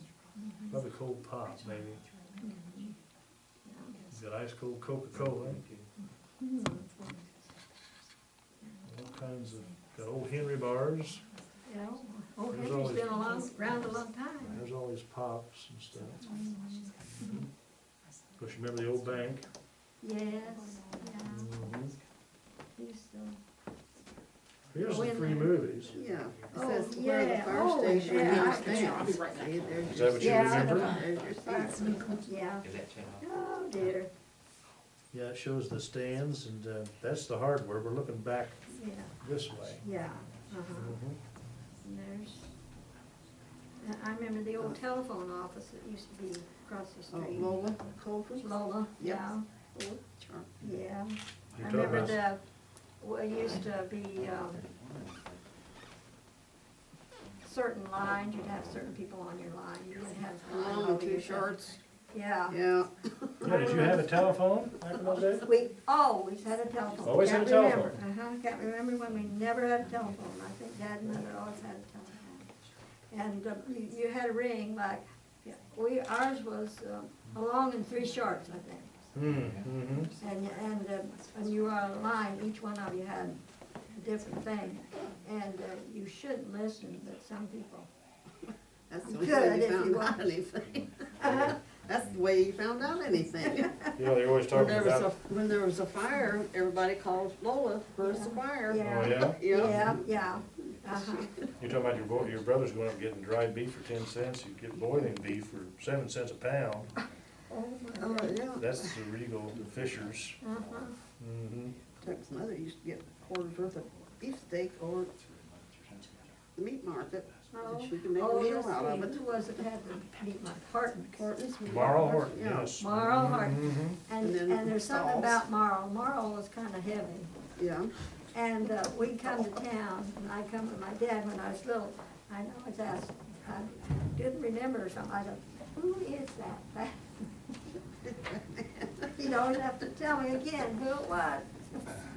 probably cold pop maybe. Yeah. He's got ice cold Coca-Cola, all kinds of, got old Henry bars. Yeah, oh, There's Henry's always- been around a long time. There's all these pops and stuff. Of course, you remember the old bank? Yes, yeah, Mhm. he's, Here's Oh, the in free there. movies. Yeah, it Oh, says where the yeah. fire Oh, station yeah. is stands. See, there's Is your that what you Yeah, remember? There's your seats. yeah, Is that channel? oh dear, Yeah, it shows the stands, and that's the hardware. We're looking back yeah, this way. yeah, and there's, I remember the old telephone office that used to be across the Oh, street. Lola Colford? Lola, Yep. yeah, Oh, Charm. yeah. You're I talking remember about- well, it used to be, certain lines, you'd have certain people on your line, you didn't have. a line Long and over two yourself. shorts. Yeah. Yeah. Yeah, did you have a telephone back in those days? We always had a telephone. Always had a Can't remember. telephone. Can't remember when we never had a telephone. I think Dad and Mother always had a telephone. And you had a ring like, ours was a long and three shorts, I think. Mm-hmm. And when you were on a line, each one of you had a different thing. And you shouldn't listen, but some people. That's the way Good, you if you found want. out anything. That's the way you found out anything. You know, they're always When talking there was a, about, when there was a fire, everybody called Lola, where's the Yeah. fire? oh, yeah? Yeah, yeah, uh-huh. You're talking about your brother's going up getting dried beef for 10 cents, you get boiling beef for 7 cents a pound. Oh, my Oh, God. yeah. That's the Regal Fishers. Uh-huh. Mm-hmm. Chuck's mother used to get quarters worth of beefsteak or the meat market. Oh, And she could make a oh, meal let's out of see, it. who was it had the meat market? Horton. Hortons. meat Marl market, Horton, yeah. yes. Marl Horton. Mhm. And, And then and there's something Stalls. about Marl. Marl was kinda heavy. Yeah. And, we'd come to town, and I'd come with my dad when I was little. I always asked, I didn't remember something. I said, who is that? You'd always have to tell me again who it was.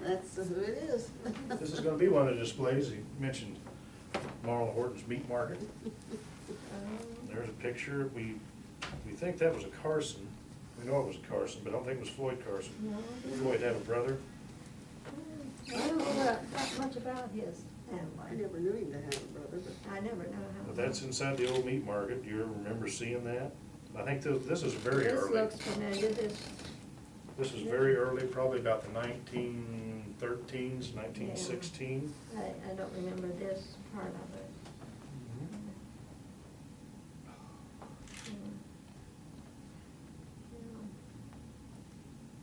That's who it is. This is gonna be one of the displays, he mentioned Marl Horton's Meat Market. There's a picture, we think that was a Carson, we know it was a Carson, but I don't think it was Floyd Carson. No, Floyd had a brother, I don't know that much about his I family. never knew him to have a brother, but I never know how. but that's inside the old meat market, do you remember seeing that? I think this is very This early. looks familiar, This is very early, probably about the 1913s, 1916. I don't remember this part of it.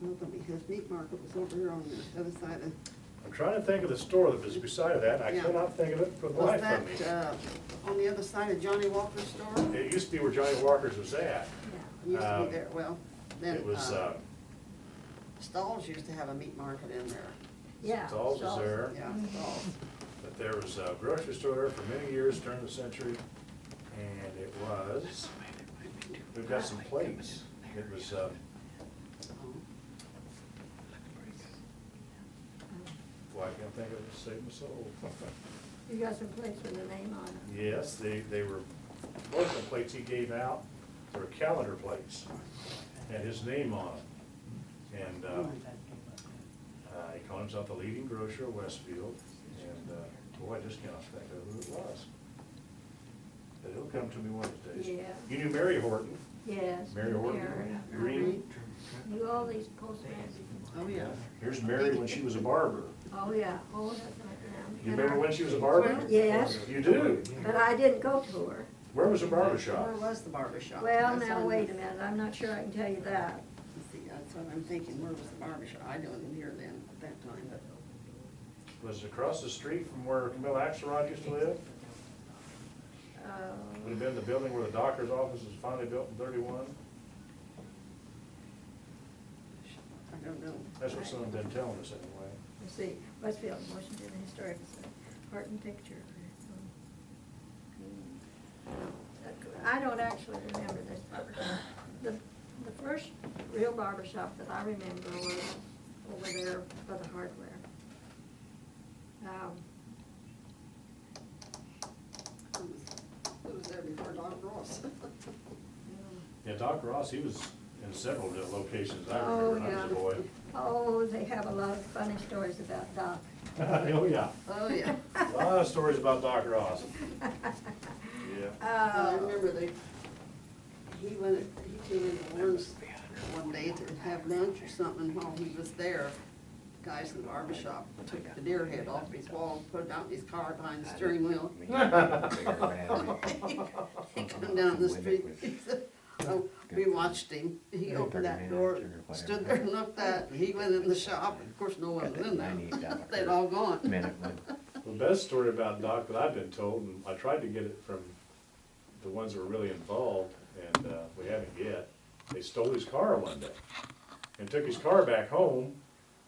well, his meat market was over here on the other side of. I'm trying to think of the store that was beside of that, I Yeah. cannot think of it for the Was life that, of me. on the other side of Johnny Walker's store? It used to be where Johnny Walker's was at. Yeah. It used to be there, well, then, It was, Stalls used to have a meat market in there. Yeah. Stalls was there, Yeah, Stalls. but there was a grocery store there for many years, turn of the century, and it was, we've got some plates. It was, well, I can't think of it, to save my soul. You got some plates with a name on it. Yes, they were, both the plates he gave out, they were calendar plates, had his name on them. And, he called himself the leading grocer of Westfield, and, boy, I just can't think of who it was. But it'll come to me one of these days. Yeah. You knew Mary Horton, Yes. Mary Horton, Green. Knew all these postmen. Oh, yeah. Here's Mary when she was a barber. Oh, yeah, oh, that's right now. You remember when she was a barber? Yes, You do? but I didn't go to her. Where was the barber shop? Where was the barber shop? Well, That's now, on- wait a minute, I'm not sure I can tell you that. Let's see, that's what I'm thinking, where was the barber shop? I wasn't here then at that time, but. Was it across the street from where Camille Axelrod used to live? Would have been the building where the doctor's office was finally built in 31? I don't know. That's what someone's been telling us anyway. Let's see, Westfield, Washington Historic Society, Art and Picture. I don't actually remember this barber shop. The first real barber shop that I remember was over there by the hardware. It was there before Doc Ross. Yeah, Doc Ross, he was in several different locations I Oh, remember when I was a yeah. boy. Oh, they have a lot of funny stories about Doc. Oh, yeah. Oh, yeah. A lot of stories about Doc Ross. Yeah. I remember he came into Lawrence one day to have lunch or something while he was there. Guys in the barber shop took the deer head off his wall, put it out in his car behind the steering wheel. He come down the street, he said, oh, we watched him, he opened that door, stood there and looked at, and he went in the shop, and of course, no one was in there, they'd all gone. The best story about Doc that I've been told, and I tried to get it from the ones that were really involved, and we haven't yet, they stole his car one day and took his car back home.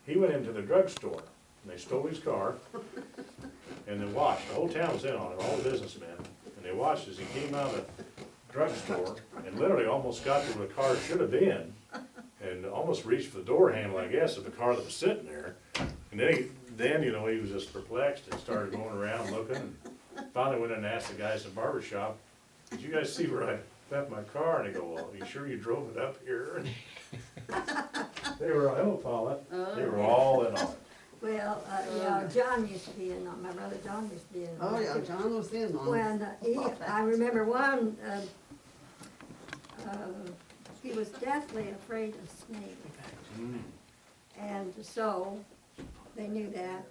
He went into the drugstore, and they stole his car, and they watched, the whole town was in on it, all the businessmen, and they watched as he came out of the drugstore, and literally almost got to where the car should have been, and almost reached for the door handle, I guess, of the car that was sitting there. And then, you know, he was just perplexed and started going around looking, and finally went in and asked the guys in the barber shop, did you guys see where I left my car? And they go, well, are you sure you drove it up here? They were, oh, Paula, they were all in on it. Well, yeah, John used to be in on, my brother John used to be in on. Oh, that yeah, too. John was in on. When I remember one, he was deathly afraid of snakes. And so, they knew that.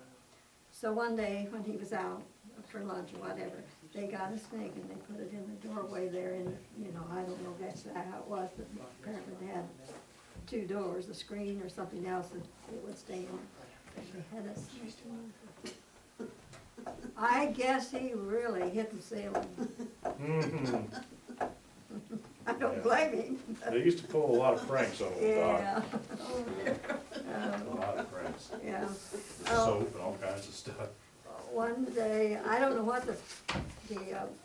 So one day, when he was out for lunch or whatever, they got a snake and they put it in the doorway there, and, you know, I don't know exactly how it was, but apparently they had 2 doors, a screen or something else that it would stay on. They had a snake in it. I guess he really hit the ceiling. I don't blame him. They used to pull a lot of pranks on old Yeah. Doc, a lot of pranks, Yeah. soap and all kinds of stuff. One day, I don't know what the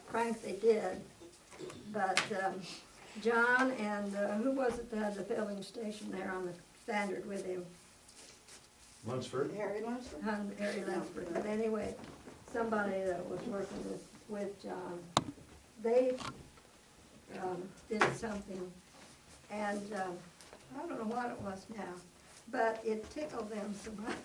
prank they did, but John and, who was it that had the filling station there on the Standard with him? Lunsford? Harry Lunsford? Harry Lansford. But anyway, somebody that was working with John, they did something, and I don't know what it was now, but it tickled them so much.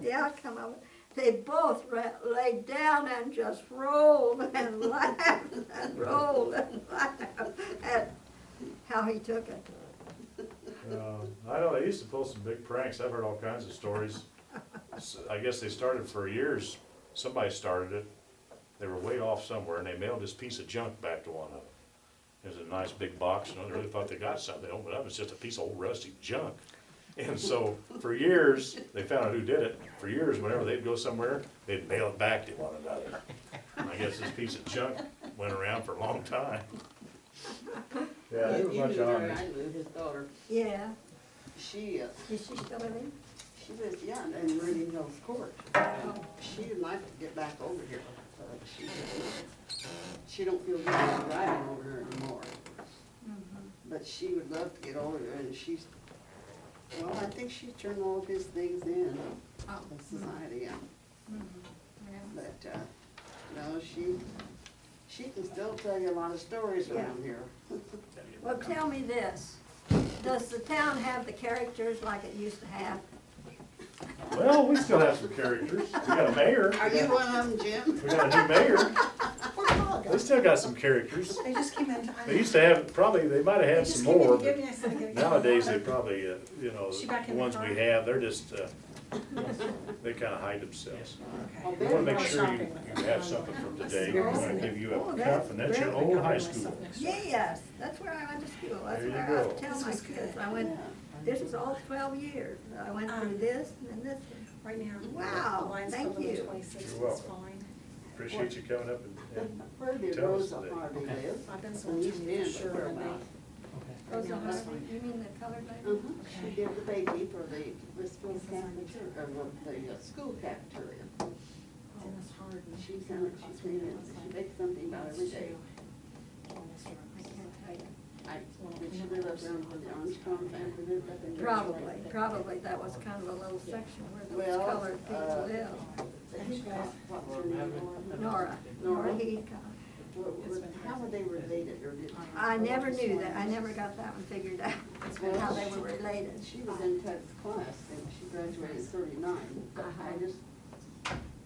The outcome of it, they both laid down and just rolled and laughed and rolled and laughed at how he took it. I know, they used to pull some big pranks, I've heard all kinds of stories. I guess they started for years, somebody started it, they were way off somewhere, and they mailed this piece of junk back to one of them. It was a nice big box, and they really thought they got something, they opened it up, it's just a piece of old rusty junk. And so, for years, they found out who did it, for years, whenever they'd go somewhere, they'd mail it back to one another. And I guess this piece of junk went around for a long time. Yeah, there was a You bunch knew of her, homies. I knew his daughter. Yeah, She, is she still with him? she lives, yeah, in Reading Hills Court. She'd like to get back over here, but she don't feel good about driving over here anymore. But she would love to get over there, and she's, well, I think she turned all of his things in, Oh. the society, yeah. Yeah. But, no, she can still tell you a lot of stories around here. Well, tell me this, does the town have the characters like it used to have? Well, we still have some characters, we got a mayor. Are you one of them, Jim? We got a new mayor, they still got some characters. They just came in. They used to have, probably, they might have They had just some came in more, to give but me, I said, "I gotta get nowadays one." they probably, you know, She back the in the ones we car? have, they're just, they kinda hide themselves. Okay. We wanna make Go sure you shopping with them. have something from today, Oh, we're gonna give you oh, a that's confidential great. old I'll high bring school. myself next week. Yes, that's where I went to school, that's There you where I go. tell This my was kids, good. I went, this is all 12 years, I went through this and this one. Right now. Wow, the line's thank filled on the you. 26th, You're it's welcome. fine. Appreciate you coming up and Where did Tell us Rosa today. Harvey live? I've been In sold East to me End, for sure, where and they, about? Rosa now that's Harvey, fine. you mean the colored lady? She did the baby for the Westfield cafeteria, or the school cafeteria. oh, that's hard. She makes something about every day. I can't tell you. Did she live up around where the Armstrong family lived up in? Probably, that was kind of a little section where Well, those colored people live. What's her name? Nora Nora. Heathcock. How were they related, or did? I never knew that, I never got that one figured out, how they were related. She was in Ted's class, and she graduated in '39, but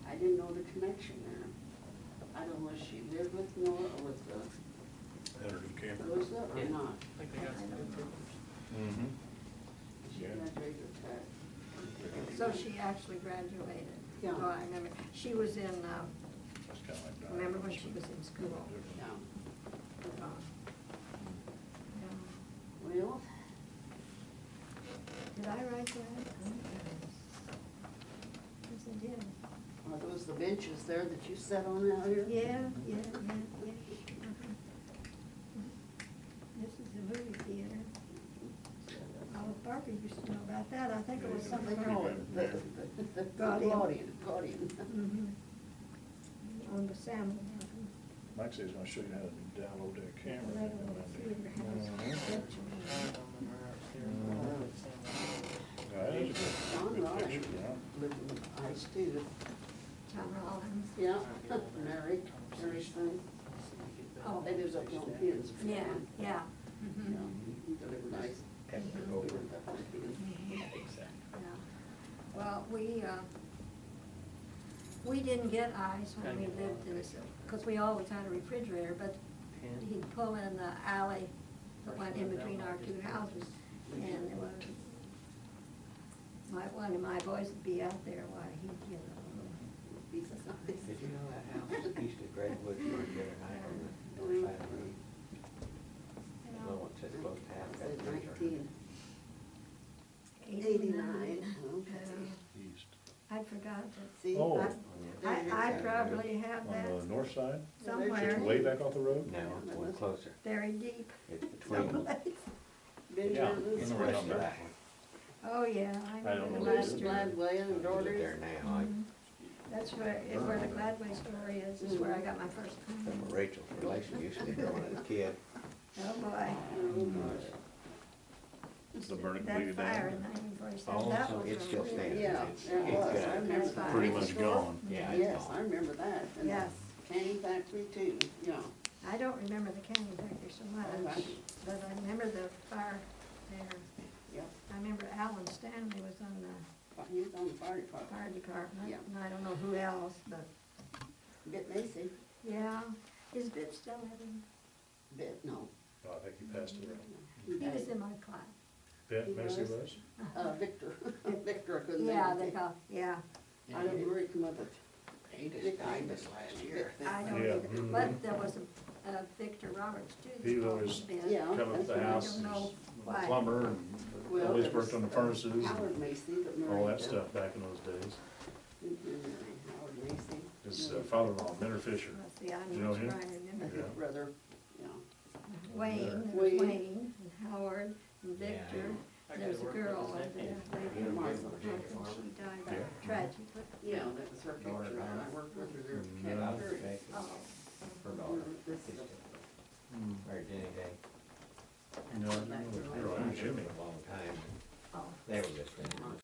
I didn't know the connection there. I don't know if she lived with Nora or with enter new camper. Rosa or not. Mm-hmm. She Yeah. graduated with Ted. So she actually graduated. Yeah. Oh, I remember, she was in, That's kinda like that. remember when she was in school? Yeah. Yeah. Well, Did I write that? Yes, I did. are those the benches there that you sat on out here? Yeah. This is the movie theater. Alice Barker used to know about that, I think it was something. They call it the Guardian. Guardian. On the salmon. Mike says he's gonna show you how to download that camera. Right on the theater house. Yeah, that is a good John Raleigh picture, yeah. lived in the ice too. John Rollins. Yeah, Mary's son. Oh, They lived up on Pins. yeah. Yeah, he delivered ice. Yeah. Well, we We didn't get ice when we lived in this, because we always had a refrigerator, but he'd pull in the alley that went in between our two houses, and there was, one of my boys would be out there while he'd get a little piece of something. Did you know that house east of Redwood burned the other night on the north side of the road? The little one that's supposed to have that. Said 1989. I forgot to, See? Oh. I probably have On that the north side, somewhere way back off the road? No, it's one closer. buried deep. It's between. someplace. Benjamin, It's right west on of that. that one. Oh, yeah, I I don't remember know the what it last is. year. Gladway and I live Daughters. there now. Mhm. That's where the Gladway story is where I got my first Some home. of Rachel's relation used to live there when I was a kid. Oh, boy. Oh, gosh. The burning That completed fire dam. in 1947, Oh, that so was it's a still really- standing. Yeah, It's- there it's was, good. I remember That's that. fine. Pretty much gone. Yeah, it's Yes, gone. I remember that. And the Yes. Canning factory too, yeah. I don't remember the canning factory so much, but I remember the fire there. Yep. I remember Alan Stanley was on the He was on the fire department. fire department, Yeah. and I don't know who else, but, Bit Macy, yeah, is Bit still living? Bit, no. Oh, I think he passed away. He was in my class. Ben, He Macy was? was? Victor, Victor, I couldn't Yeah, think they of call, yeah, it. I don't know where he come up with. He just died this last year. I don't Yeah, either, mhm. but there was a Victor Roberts too. He that's always been- Yeah. Come up that's the what I house, don't know why. plumber, and Well, always there worked was, on the furnaces, and Howard Macy, but all married that to- stuff back in those days. Howard Macy. His father-in-law, Minter Fisher. Let's see, I'm You know not sure him? I And remember. his brother, yeah. Wayne, there was Wayne. Wayne, and Howard, and Victor, there was a girl over there, Lady Yeah. Martha, and she died Yeah. tragically. Yeah, that was her picture, and I worked with her there. Mm, Cat yeah. Ferry. Oh, Her daughter. This- Married Jenny Day. No, I don't know. Jimmy. A long time. oh, They were good friends.